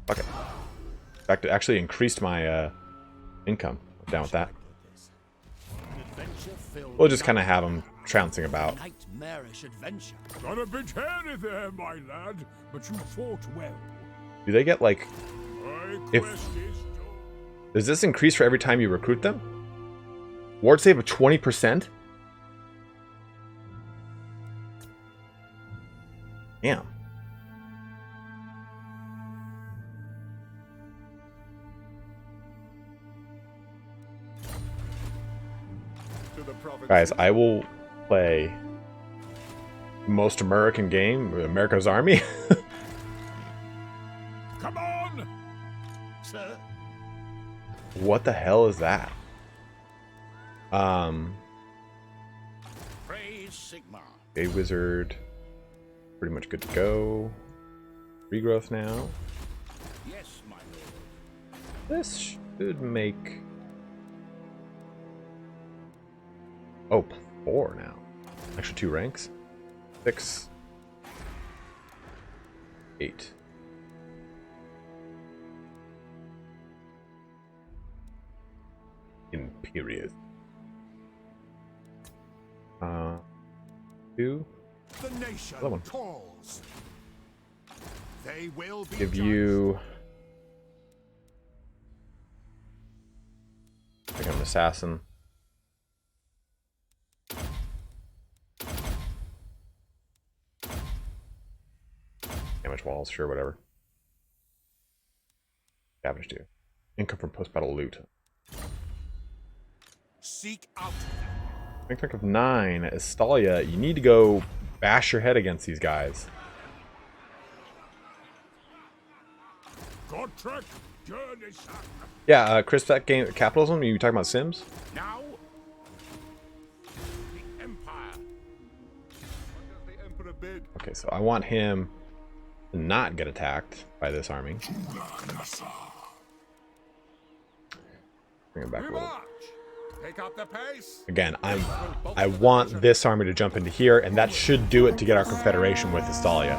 Fuck it. In fact, it actually increased my income. I'm down with that. We'll just kind of have them trouncing about. Got a bit hairy there, my lad, but you fought well. Do they get, like... My If- quest is done. Does this increase for every time you recruit them? Ward save of 20%? Damn. To the province. Guys, I will play the most American game, America's Army. Come on! Sir. What the hell is that? Praise Sigma. A wizard. Pretty much good to go. Regrowth now. Yes, my lord. This should make... Oh, 4 now. Extra 2 ranks. 6. 8. Imperious. 2. The Another one. nation calls. They will be Give judged. you... I think I'm an assassin. Damage walls, sure, whatever. Scavenge do. Income from post-battle loot. Seek out. Think of 9. Estalia, you need to go bash your head against these guys. Godtrek, journey son. Yeah, Chris, that game, capitalism, you talking about Sims? Now, the Empire. What does the Emperor bid? Okay, so I want him to not get attacked by this army. Bring him back a We little. march. Take up the pace. Again, I want this army to jump into here, and that should do it to get our confederation with Estalia.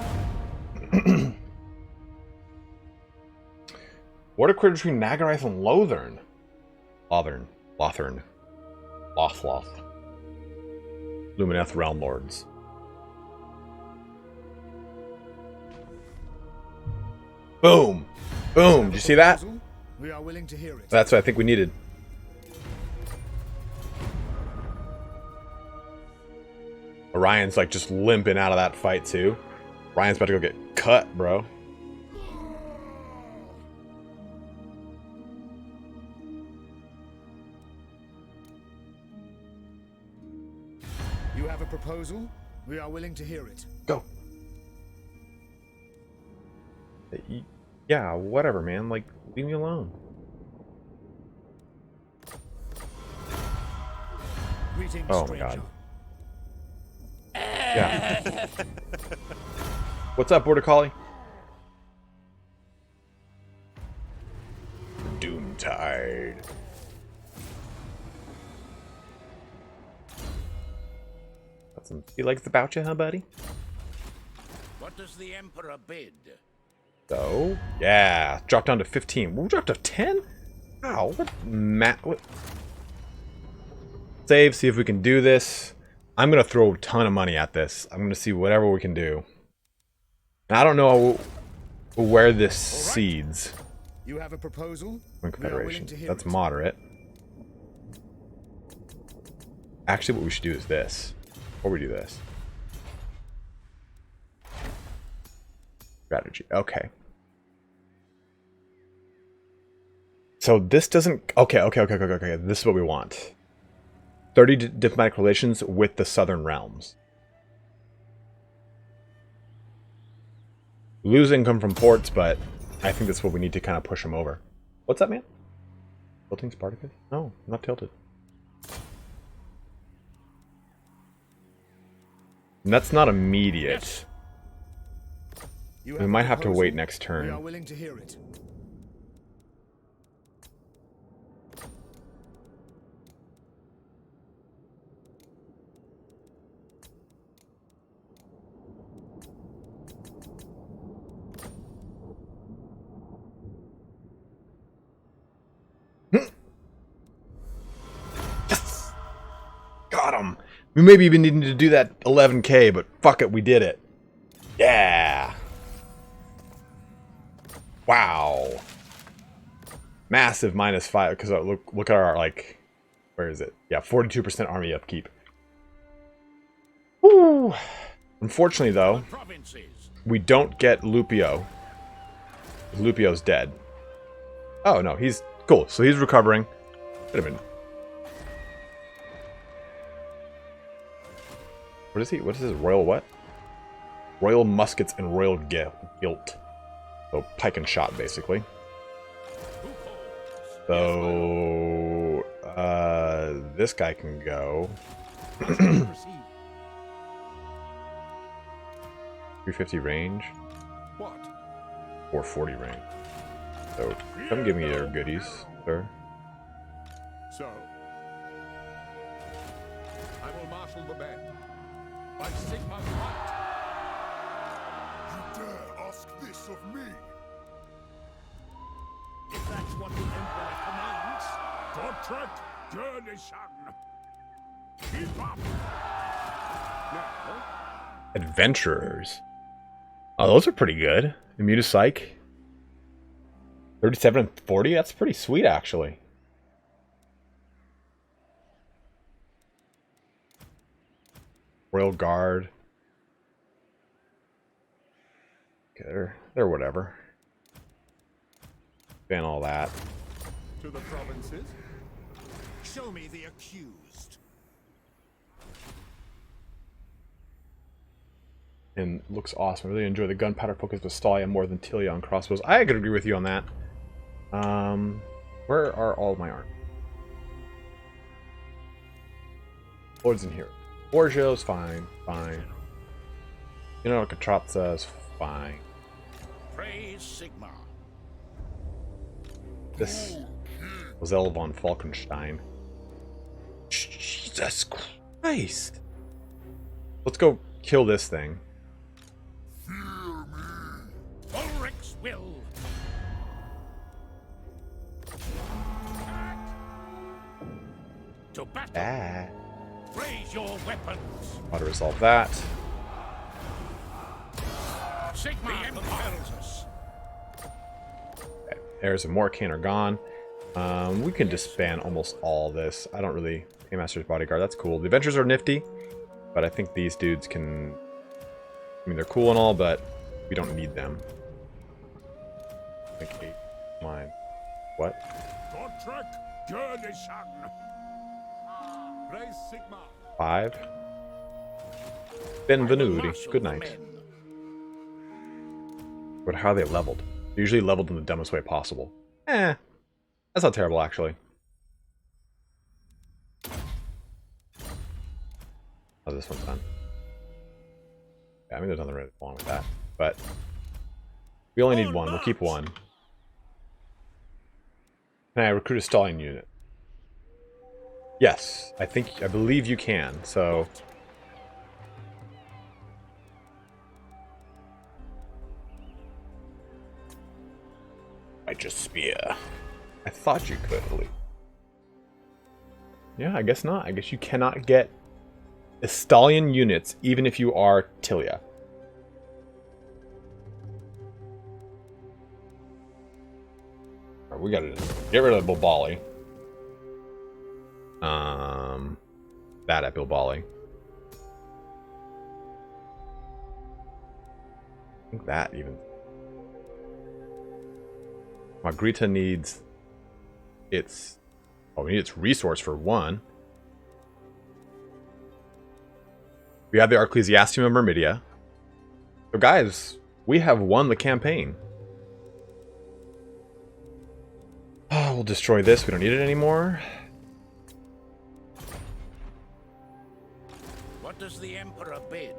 What a crit between Nagarath and Lothern. Lothern. Lothloth. Lumineth Realm Lords. Boom! Boom! Did you see that? We are willing to hear it. That's what I think we needed. Orion's like just limping out of that fight too. Ryan's about to go get cut, bro. You have a proposal? We are willing to hear it. Go. Yeah, whatever, man. Like, leave me alone. Greetings, Oh my stranger. god. Yeah. What's up, Border Collie? Doomtide. Got some sea legs about you, huh, buddy? What does the Emperor bid? So, yeah. Drop down to 15. We dropped to 10? Wow, what? Save, see if we can do this. I'm going to throw a ton of money at this. I'm going to see whatever we can do. And I don't know where this seeds. You have a proposal? Confederation. That's moderate. Actually, what we should do is this. Before we do this. Strategy. Okay. So this doesn't... Okay. This is what we want. 30 diplomatic relations with the Southern Realms. Lose income from ports, but I think that's what we need to kind of push them over. What's that, man? Tilting Spartacus? No, I'm not tilted. And that's not immediate. We might have to wait next turn. We are willing to hear it. Got him. We maybe even needed to do that 11k, but fuck it, we did it. Yeah. Wow. Massive -5 because look at our like, where is it? Yeah, 42% army upkeep. Woo. Unfortunately, though, we don't get Lupio. Lupio's dead. Oh no, he's cool. So he's recovering. Could have been. What is he? What is his royal what? Royal muskets and royal gilt. So pike and shot, basically. So this guy can go. 350 range. What? 440 range. So come give me your goodies, sir. So, I will marshal the band. By Sigma's might. You dare ask this of me? If that's what the Emperor commands. Godtrek, journey son. Keep up. Now, Adventurers. Oh, those are pretty good. Immune to Psych. 37 and 40? That's pretty sweet, actually. Royal Guard. Okay, they're whatever. Ban all that. To the provinces. Show me the accused. And looks awesome. I really enjoy the gunpowder focus with Stallion more than Tilia on crossbows. I could agree with you on that. Where are all my arms? Lords in here. Borgio's fine, fine. You know, Katratza's fine. Praise Sigma. This was L von Falkenstein. Jesus Christ! Let's go kill this thing. Ulrich's will. To battle. Ah. Raise your weapons. How to resolve that. Sigma compels us. Okay. Heirs of Morcane are gone. We can disband almost all this. I don't really... Paymaster's Bodyguard, that's cool. The Adventures are nifty, but I think these dudes can... I mean, they're cool and all, but we don't need them. Like 8. Mine. What? Gotrek, Gurnisan. Praise Sigma. 5. Benvenuti. Good night. But how are they leveled? They're usually leveled in the dumbest way possible. That's not terrible, actually. How's this one done? Yeah, I mean, there's nothing really wrong with that. But we only need one. We'll keep one. Can I recruit a Stallion unit? Yes, I believe you can. So I just spear. I thought you could, at least. Yeah, I guess not. I guess you cannot get Stallion units, even if you are Tilia. Right, we gotta get rid of Bilbali. Bad at Bilbali. I think that even. Margarita needs its. Oh, we need its resource for one. We have the Ecclesiastium of Myrmidia. So guys, we have won the campaign. Oh, we'll destroy this. We don't need it anymore. What does the Emperor bid?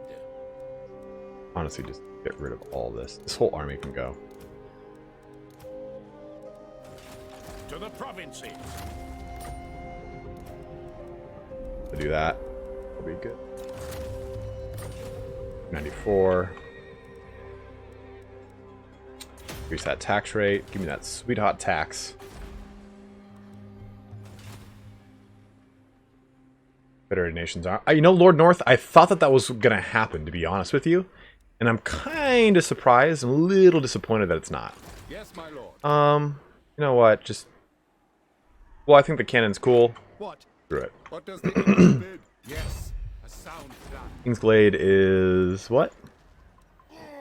Honestly, just get rid of all this. This whole army can go. To the provinces. To do that, will be good. 94. Increase that tax rate. Give me that sweet hot tax. Federated Nations are. You know, Lord North, I thought that was going to happen, to be honest with you. And I'm kind of surprised and a little disappointed that it's not. Yes, my lord. You know what? Just. Well, I think the cannon's cool. What? Screw it. What does the Emperor bid? Yes, a sound plan. Kingsglade is what?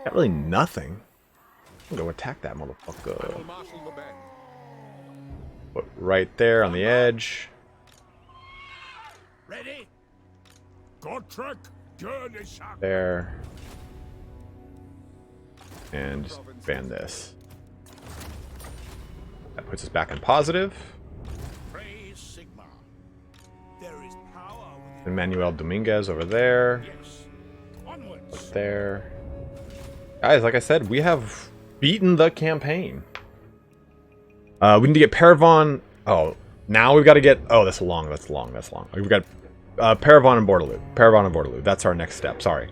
Got really nothing. I'm gonna attack that I will motherfucker. marshal the men. Put right there on the edge. Ready? Gotrek, Gurnisan. There. And just ban this. That puts us back in positive. Praise Sigma. There is power within. And Manuel Dominguez over there. Yes. Onwards. There. Guys, like I said, we have beaten the campaign. We need to get Paravon. Oh, now we've got to get. Oh, that's long. That's long. That's long. We've got Paravon and Bordeloo. Paravon and Bordeloo. That's our next step. Sorry.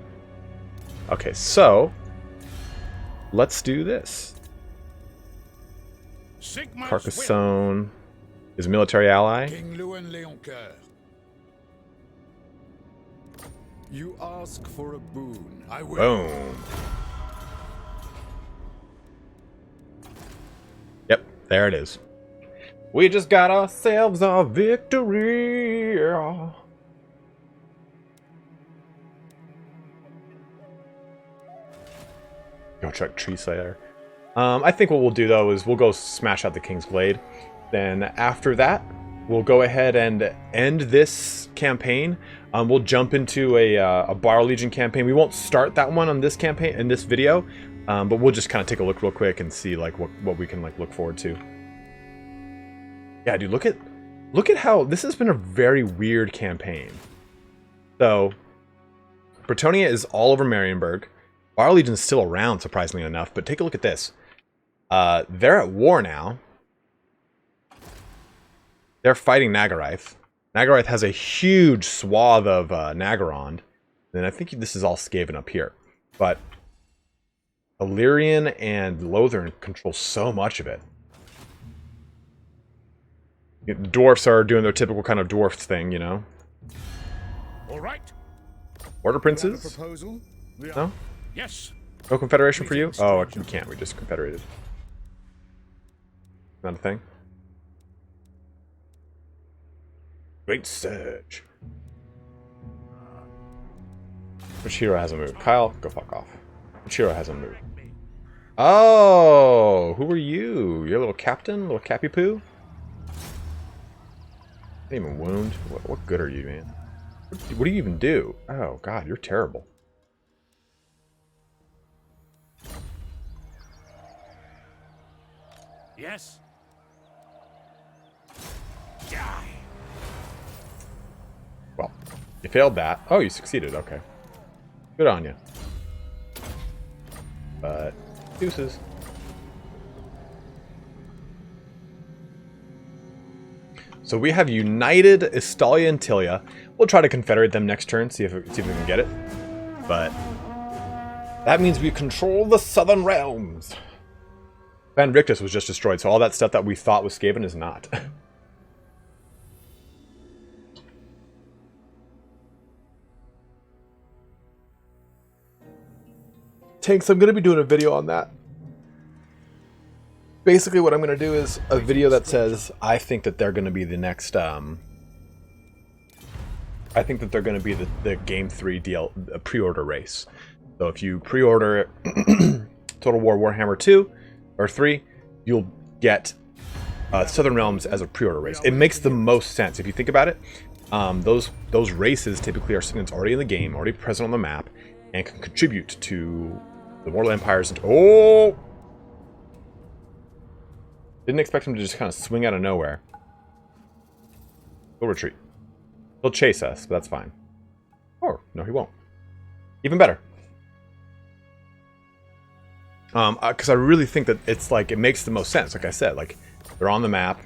Okay, so let's do this. Sigma's Carcassonne is a military ally. King Lewin Leoncoeur. You ask for a boon. I will. Boom. There it is. We just got ourselves a victory. Go check Tree Slayer. I think what we'll do though is we'll go smash out the King's Glade. Then after that, we'll go ahead and end this campaign. We'll jump into a Bar Legion campaign. We won't start that one on this campaign in this video, but we'll just kind of take a look real quick and see like what we can like look forward to. Yeah, dude, look at how this has been a very weird campaign. So, Bretonnia is all over Marienburg. Bar Legion is still around, surprisingly enough. But take a look at this. They're at war now. They're fighting Nagarath. Nagarath has a huge swath of Nagarond. And I think this is all Skaven up here. But Illyrian and Lothern control so much of it. The dwarfs are doing their typical kind of dwarf thing, you know. All right. Order princes? Proposal? No? Yes. No confederation for you? Oh, we can't. We just confederated. Not a thing. Great surge. Which hero hasn't moved? Kyle, go fuck off. Which hero hasn't moved? Oh, who are you? You're a little captain? Little cappy poo? Didn't even wound. What good are you, man? What do you even do? Oh god, you're terrible. Yes. Well, you failed that. Oh, you succeeded. Okay. Good on you. But deuces. So we have united Estalia and Tilia. We'll try to confederate them next turn, see if we can get it. But that means we control the southern realms. Van Rictus was just destroyed, so all that stuff that we thought was Skaven is not. Tanks, I'm going to be doing a video on that. Basically what I'm going to do is a video that says I think that they're going to be the next I think that they're going to be the game 3 pre-order race. So if you pre-order Total War Warhammer 2 or 3, you'll get Southern Realms as a pre-order race. It makes the most sense if you think about it. Those races typically are something that's already in the game, already present on the map, and can contribute to the Mortal Empires. And oh! Didn't expect him to just kind of swing out of nowhere. He'll retreat. He'll chase us, but that's fine. Or, no, he won't. Even better. Because I really think that it's like, it makes the most sense. Like I said, like, they're on the map.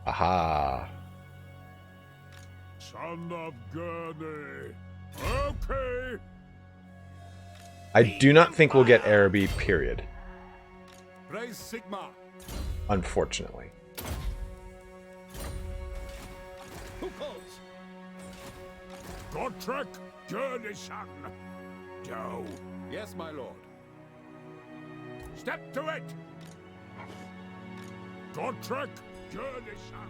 Aha. Son of Gurney. Okay. I do not think we'll get Araby, period. Praise Sigma. Unfortunately. Who calls? Gotrek Gurneyson. Joe. Yes, my lord. Step to it. Gotrek Gurneyson.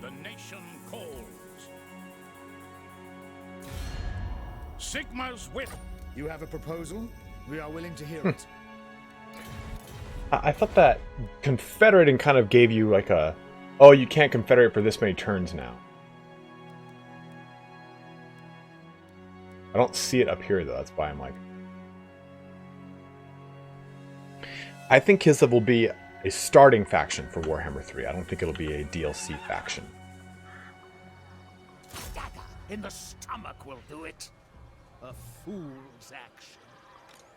The nation calls. Sigma's whip. You have a proposal? We are willing to hear it. I thought that confederating kind of gave you like a, oh, you can't confederate for this many turns now. I don't see it up here though, that's why I'm like. I think Kislev will be a starting faction for Warhammer 3. I don't think it'll be a DLC faction. Dagger in the stomach will do it. A fool's action.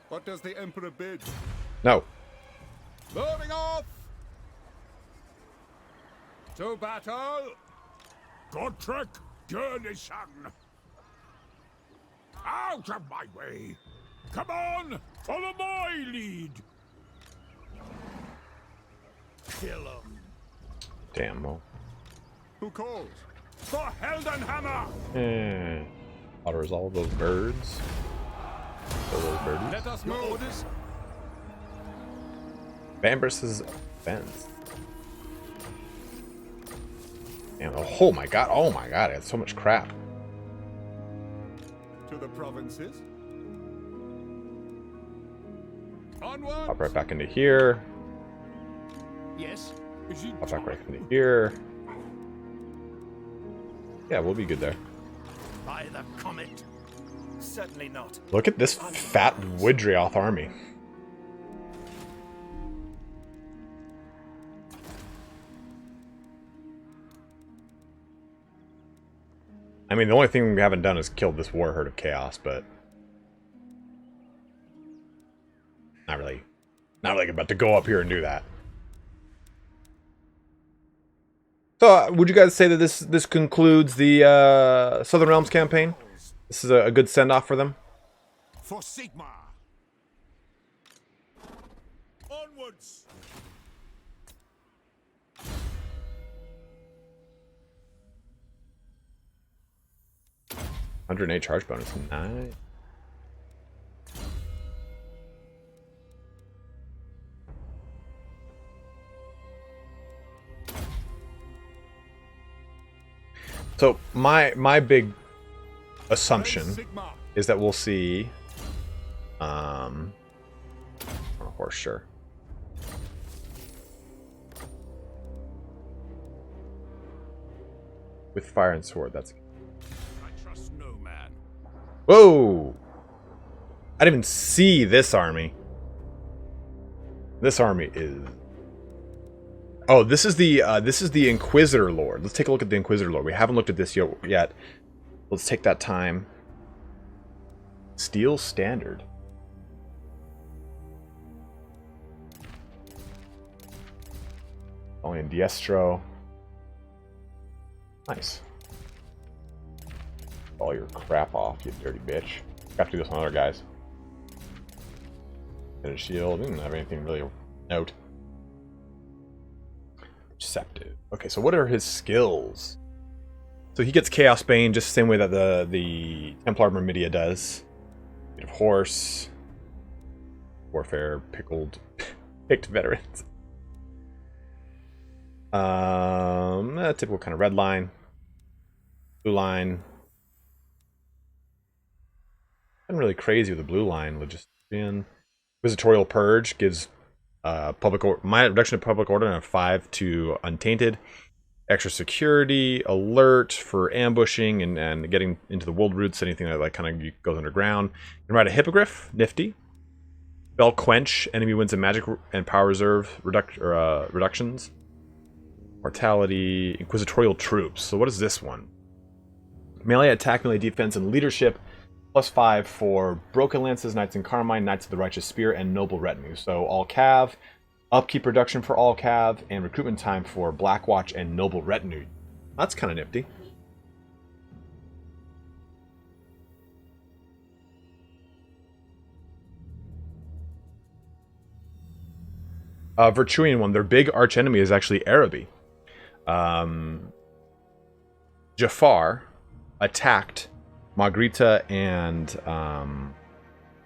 What does the Emperor bid? No. Moving off! To battle! Gotrek Gurneyson. Out of my way. Come on, follow my lead. Kill him. Damn, well. Who calls? For Heldenhammer. Otters all those birds. All those birdies. Let us move. Orders. Van versus Vans. And oh my god, I got so much crap. To the provinces. Onward. Pop right back into here. Yes. Pop back right into here. Yeah, we'll be good there. By the comet. Certainly not. Look at this fat Woodrioth army. I mean, the only thing we haven't done is killed this war herd of chaos, but not really about to go up here and do that. So, would you guys say that this concludes the Southern Realms campaign? This is a good send-off for them? For Sigma. Onwards. 108 charge bonus. Nice. So my big assumption is that we'll see on a horse, sure. With fire and sword, that's I trust no man. whoa! I didn't even see this army. This army is... Oh, this is the Inquisitor Lord. Let's take a look at the Inquisitor Lord. We haven't looked at this yet. Let's take that time. Steel Standard. Only in Diestro. Nice. All your crap off, you dirty bitch. Have to do this on other guys. Get a shield. Didn't have anything really note. Deceptive. Okay, so what are his skills? So he gets Chaos Bane just the same way that the Templar Myrmidia does. Bit of horse. Warfare, picked veterans. A typical kind of red line. Blue line. Nothing really crazy with the blue line. Logistician. Inquisitorial Purge gives my reduction of public order and a 5 to Untainted. Extra security, alert for ambushing and getting into the world routes, anything that like kind of goes underground. You can ride a Hippogriff, nifty. Spell Quench, enemy wins a magic and power reserve reductions. Mortality, Inquisitorial Troops. So what is this one? Melee attack, melee defense, and leadership. +5 for Broken Lances, Knights in Carmine, Knights of the Righteous Spear, and Noble Retinue. So all cav, upkeep reduction for all cav, and recruitment time for Blackwatch and Noble Retinue. That's kind of nifty. Virtuian one, their big archenemy is actually Araby. Jafar attacked Margherita and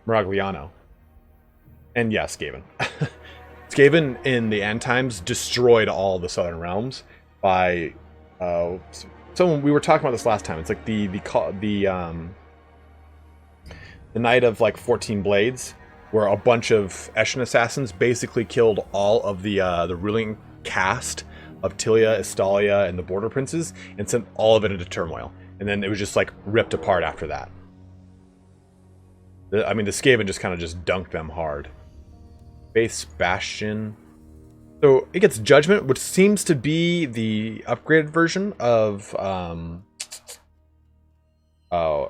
Miragliano. And yeah, Skaven. Skaven in the end times destroyed all the Southern Realms by so we were talking about this last time. It's like the Night of like 14 Blades, where a bunch of Eshin assassins basically killed all of the ruling caste of Tilia, Estalia, and the Border Princes, and sent all of it into turmoil. And then it was just like ripped apart after that. I mean, the Skaven just kind of just dunked them hard. Faith's Bastion. So it gets Judgment, which seems to be the upgraded version of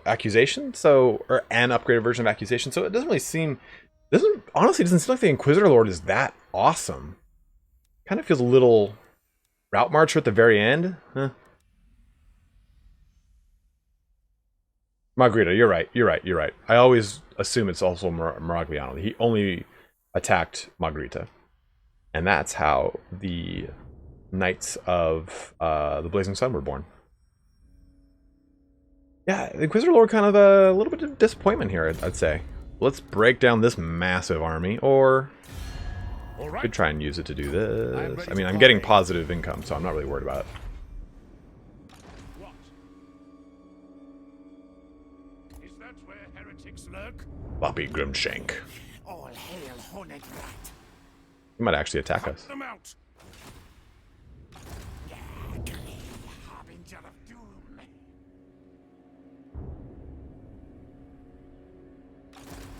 Accusation. So, or an upgraded version of Accusation. So it doesn't really seem, honestly, it doesn't seem like the Inquisitor Lord is that awesome. Kind of feels a little Route Marcher at the very end. Huh. Margherita, you're right. I always assume it's also Miragliano. He only attacked Margherita. And that's how the Knights of the Blazing Sun were born. Yeah, the Inquisitor Lord kind of a little bit of disappointment here, I'd say. Let's break down this massive army, or All right. Could try and use it to do this. ready I mean, to I'm getting party. positive income, so I'm not really worried about it. What? Is that where heretics lurk? Floppy Grimshank. All hail, horned rat. He might actually attack us. Them out. Harbinger of doom.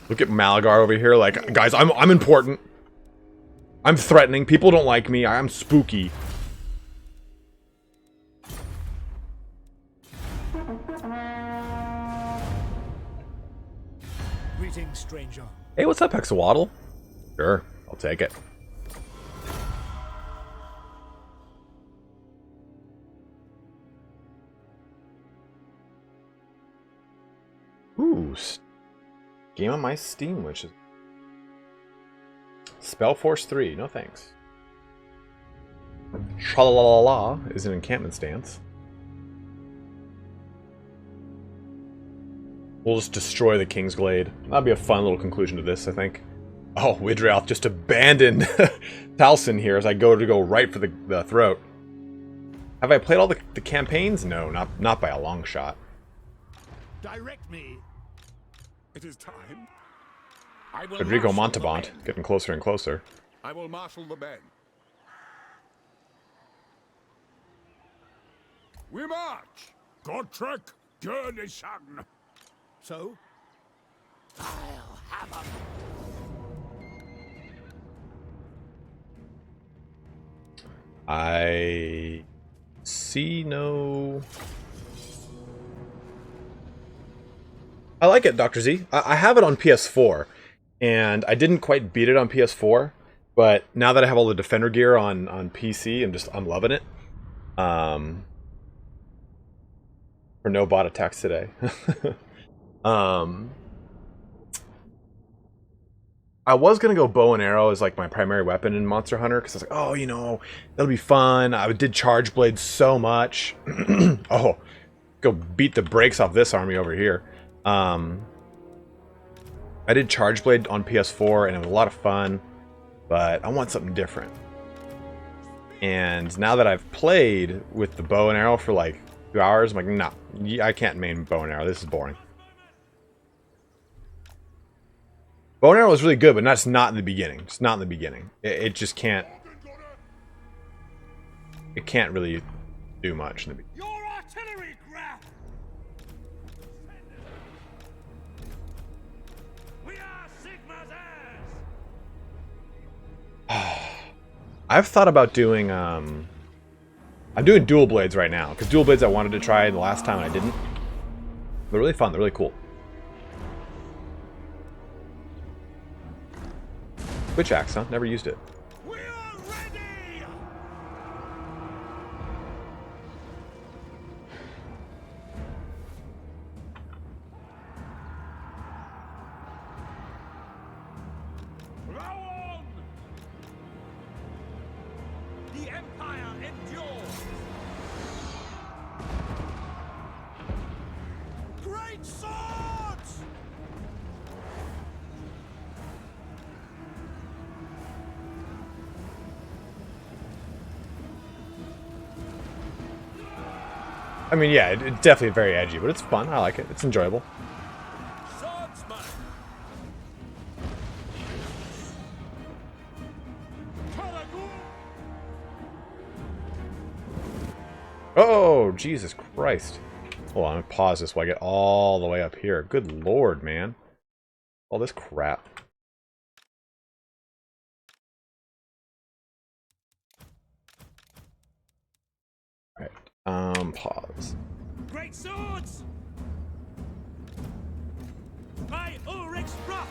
Look at Malagar over here. Like, guys, I'm important. I'm threatening. People don't like me. I'm spooky. Greetings, stranger. Hey, what's up, Hexawaddle? Sure, I'll take it. Ooh, game on my Steam, which is Spellforce 3. No thanks. Tra-la-la-la-la is an encampment stance. We'll just destroy the Kingsglade. That'll be a fun little conclusion to this, I think. Oh, Widrialf just abandoned Talson here as I go right for the throat. Have I played all the campaigns? No, not by a long shot. Direct me. It is time. Rodrigo Montalbán getting closer and closer. I will marshal the men. We march. Gottrek, Gurnishan. So? I'll have 'em. I see no... I like it, Dr. Z. I have it on PS4, and I didn't quite beat it on PS4, but now that I have all the Defender gear on PC, I'm loving it. For no bot attacks today. I was gonna go bow and arrow as like my primary weapon in Monster Hunter because I was like, oh, you know, that'll be fun. I did Charge Blade so much. Oh, go beat the brakes off this army over here. I did Charge Blade on PS4 and it was a lot of fun, but I want something different. And now that I've played with the bow and arrow for like 2 hours, I'm like, nah, I can't main bow and arrow. This is boring. Bow and arrow is really good, but that's not in the beginning. It's not in the beginning. It just can't. It can't really do much in the beginning. Your artillery ground! We are Sigma's heirs! I've thought about doing. I'm doing dual blades right now because dual blades I wanted to try the last time and I didn't. They're really fun. They're really cool. Switch axe, huh? Never used it. We are ready! Row on! The Empire endures! Great swords! I mean, yeah, it's definitely very edgy, but it's fun. I like it. It's enjoyable. Swordsman! Kalagoo! Oh, Jesus Christ. Hold on, I'm gonna pause this while I get all the way up here. Good lord, man. All this crap. Alright, pause. Great swords! By Ulrich's wrath!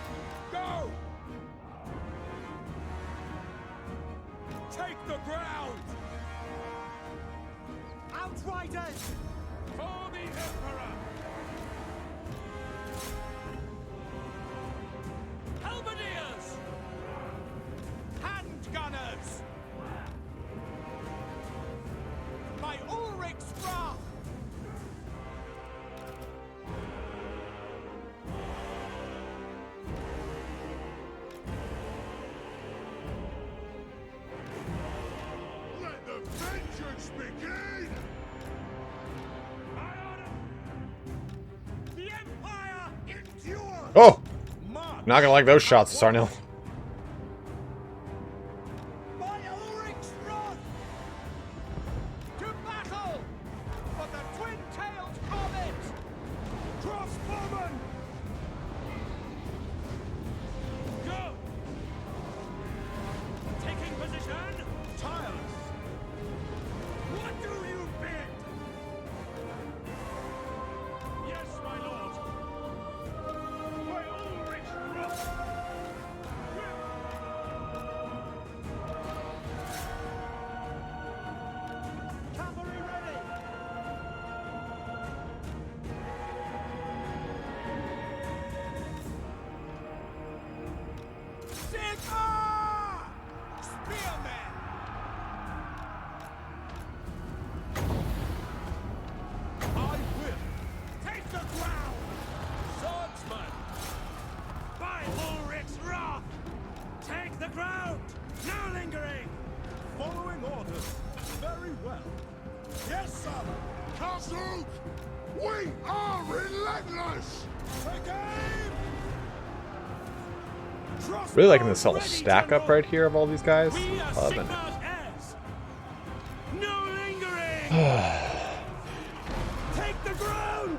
Go! Take the ground! Outriders! For the Emperor! Halberdiers! Handgunners! By Ulrich's wrath! Oh! Not gonna like those shots, Sarnil. By Ulrich's wrath! To battle! For the twin-tailed comet! Crossbowman! Go! Taking position! Tireless! What do you bid? Yes, my lord! By Ulrich's wrath! Cavalry ready! Sigma! Spearman! I will! Take the ground! Swordsman! By Ulrich's wrath! Take the ground! No lingering! Following orders. Very well. Yes, sir! Castle! We are relentless! Take aim! Really liking this little stack up right here of all these guys. We are Loving it. Sigma's heirs. No lingering! Take the ground!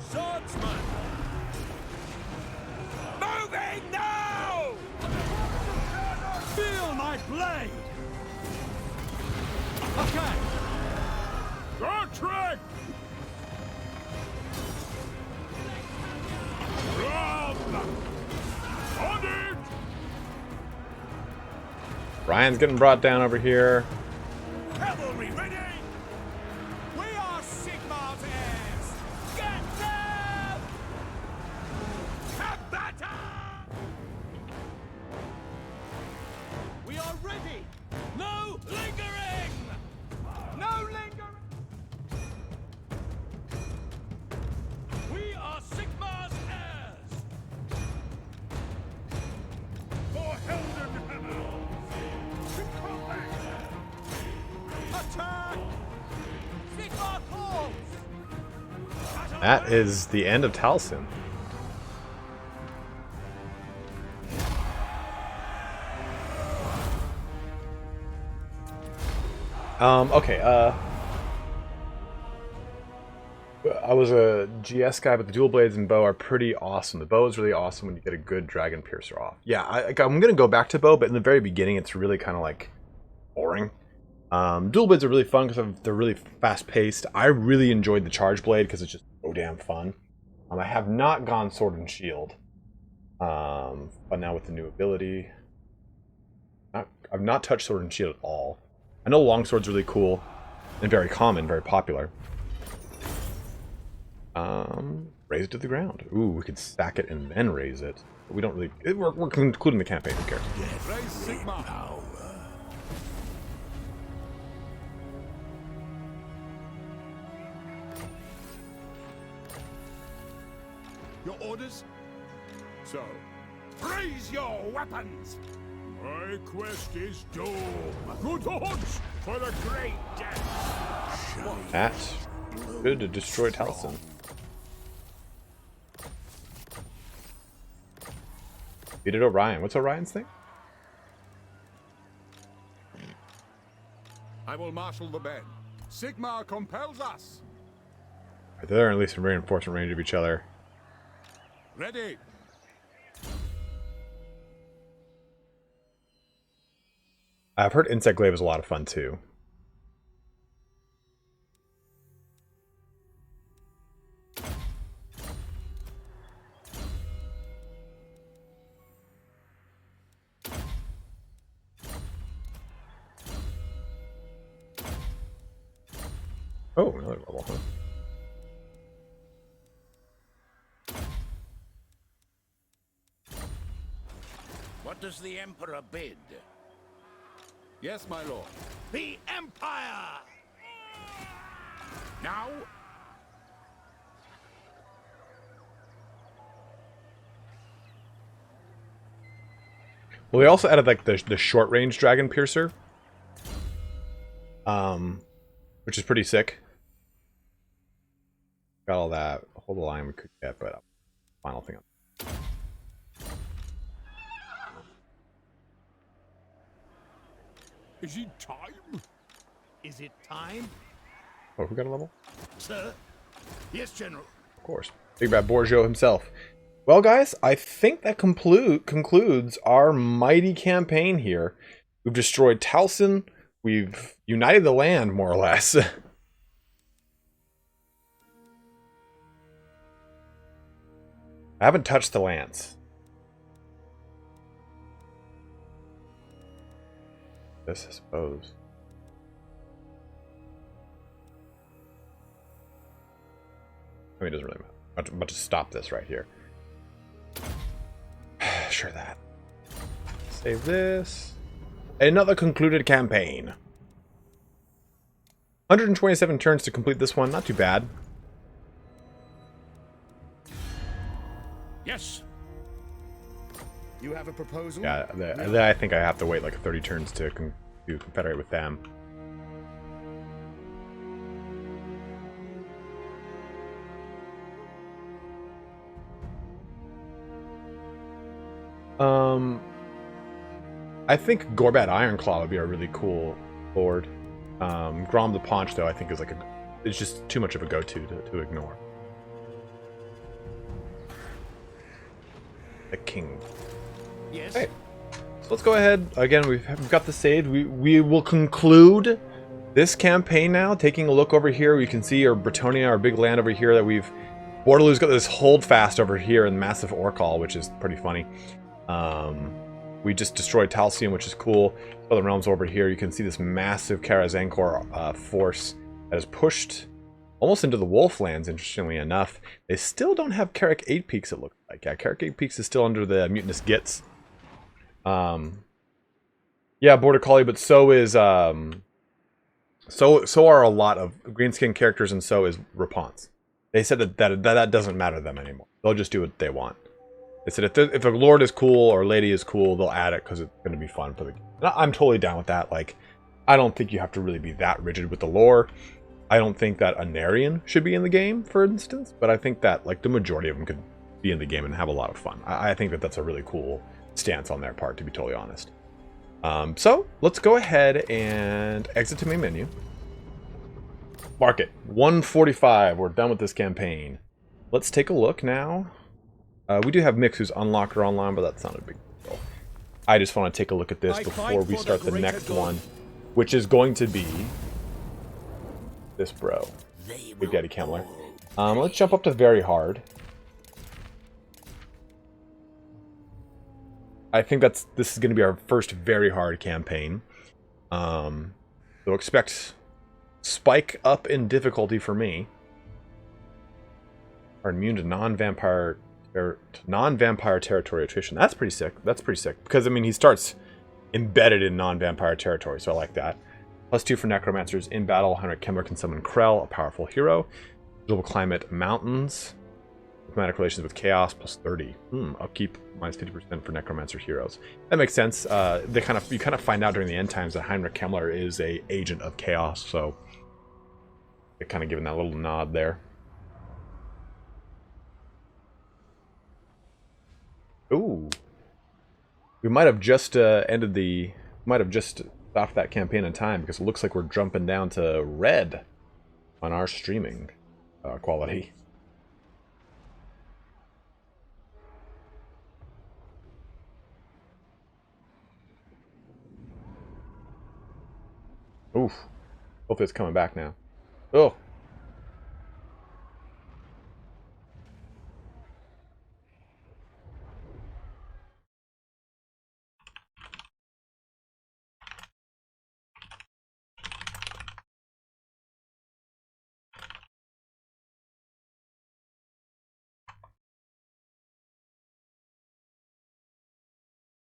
Swordsman! Moving now! Feel my blade! Okay! Gotrek! Run! On it! Ryan's getting brought down over here. Cavalry ready! We are Sigma's heirs! Get them! Combatant! We are ready! No lingering! No lingering! We are Sigma's heirs! For Heldenhammer! To combat! Attack! Sigma calls! That is the end of Taliesin. Okay, I was a GS guy, but the dual blades and bow are pretty awesome. The bow is really awesome when you get a good dragon piercer off. Yeah, I'm gonna go back to bow, but in the very beginning, it's really kind of like boring. Dual blades are really fun because they're really fast paced. I really enjoyed the charge blade because it's just so damn fun. I have not gone sword and shield, but now with the new ability, I've not touched sword and shield at all. I know longsword's really cool and very common, very popular. Raise it to the ground. Ooh, we could stack it and then raise it. But we don't really. We're concluding the campaign. Who cares? Raise Sigma. Your orders? So, raise your weapons! My quest is doomed. Good odds for the great death. That's good to destroy Taliesin. Beat it Orion. What's Orion's thing? I will marshal the men. Sigma compels us. They're at least in reinforcement range of each other. Ready. I've heard Insect Glaive is a lot of fun too. Oh, another level, huh? What does the Emperor bid? Yes, my lord. The Empire! Now? Well, they also added like the short range Dragon Piercer, which is pretty sick. Got all that. hold the line we could get, but final thing. Is it time? Is it time? Oh, who got a level? Sir? Yes, General. Of course. Big bad Borgio himself. Well, guys, I think that concludes our mighty campaign here. We've destroyed Towson. We've united the land, more or less. I haven't touched the lance. This, I suppose. I mean, it doesn't really matter. I'm about to stop this right here. Sure that. Save this. Another concluded campaign. 127 turns to complete this one. Not too bad. Yes. You have a proposal? Yeah, I think I have to wait like 30 turns to confederate with them. I think Gorbat Ironclaw would be a really cool lord. Grom the Paunch, though, I think is like it's just too much of a go-to to ignore. The king. Yes. Okay. So let's go ahead. Again, we've got the save. We will conclude this campaign now. Taking a look over here, we can see our Bretonia, our big land over here that we've... Waterloo's got this hold fast over here in massive Orcal, which is pretty funny. We just destroyed Talcium, which is cool. Other realms over here, you can see this massive Karazankor force that is pushed almost into the Wolflands, interestingly enough. They still don't have Carrick 8 Peaks, it looks like. Yeah, Carrick 8 Peaks is still under the Mutinous Gits. Yeah, Border Collie, but so is so are a lot of greenskin characters, and so is Rapance. They said that doesn't matter to them anymore. They'll just do what they want. They said if a lord is cool or lady is cool, they'll add it because it's going to be fun for the game. I'm totally down with that. Like, I don't think you have to really be that rigid with the lore. I don't think that a Narian should be in the game, for instance, but I think that like the majority of them could be in the game and have a lot of fun. I think that that's a really cool stance on their part, to be totally honest. So let's go ahead and exit to main menu. Mark it. 145. We're done with this campaign. Let's take a look now. We do have Mixu's unlocked or online, but that's not a big deal. I just want to take a look at this before we start the next one, which is going to be this bro, Big Daddy Kemmler. Let's jump up to very hard. I think this is going to be our first very hard campaign. So expect spike up in difficulty for me. Are immune to non-vampire territory attrition. That's pretty sick. That's pretty sick. Because, I mean, he starts embedded in non-vampire territory, so I like that. +2 for Necromancers. In battle, Heinrich Kemmler can summon Krell, a powerful hero. Global climate, mountains. Diplomatic relations with chaos, +30. Upkeep, -50% for Necromancer heroes. That makes sense. You kind of find out during the end times that Heinrich Kemmler is a agent of chaos, so they're kind of giving that little nod there. Ooh, we might have just stopped that campaign in time because it looks like we're jumping down to red on our streaming quality. Oof. Hopefully it's coming back now. Oh,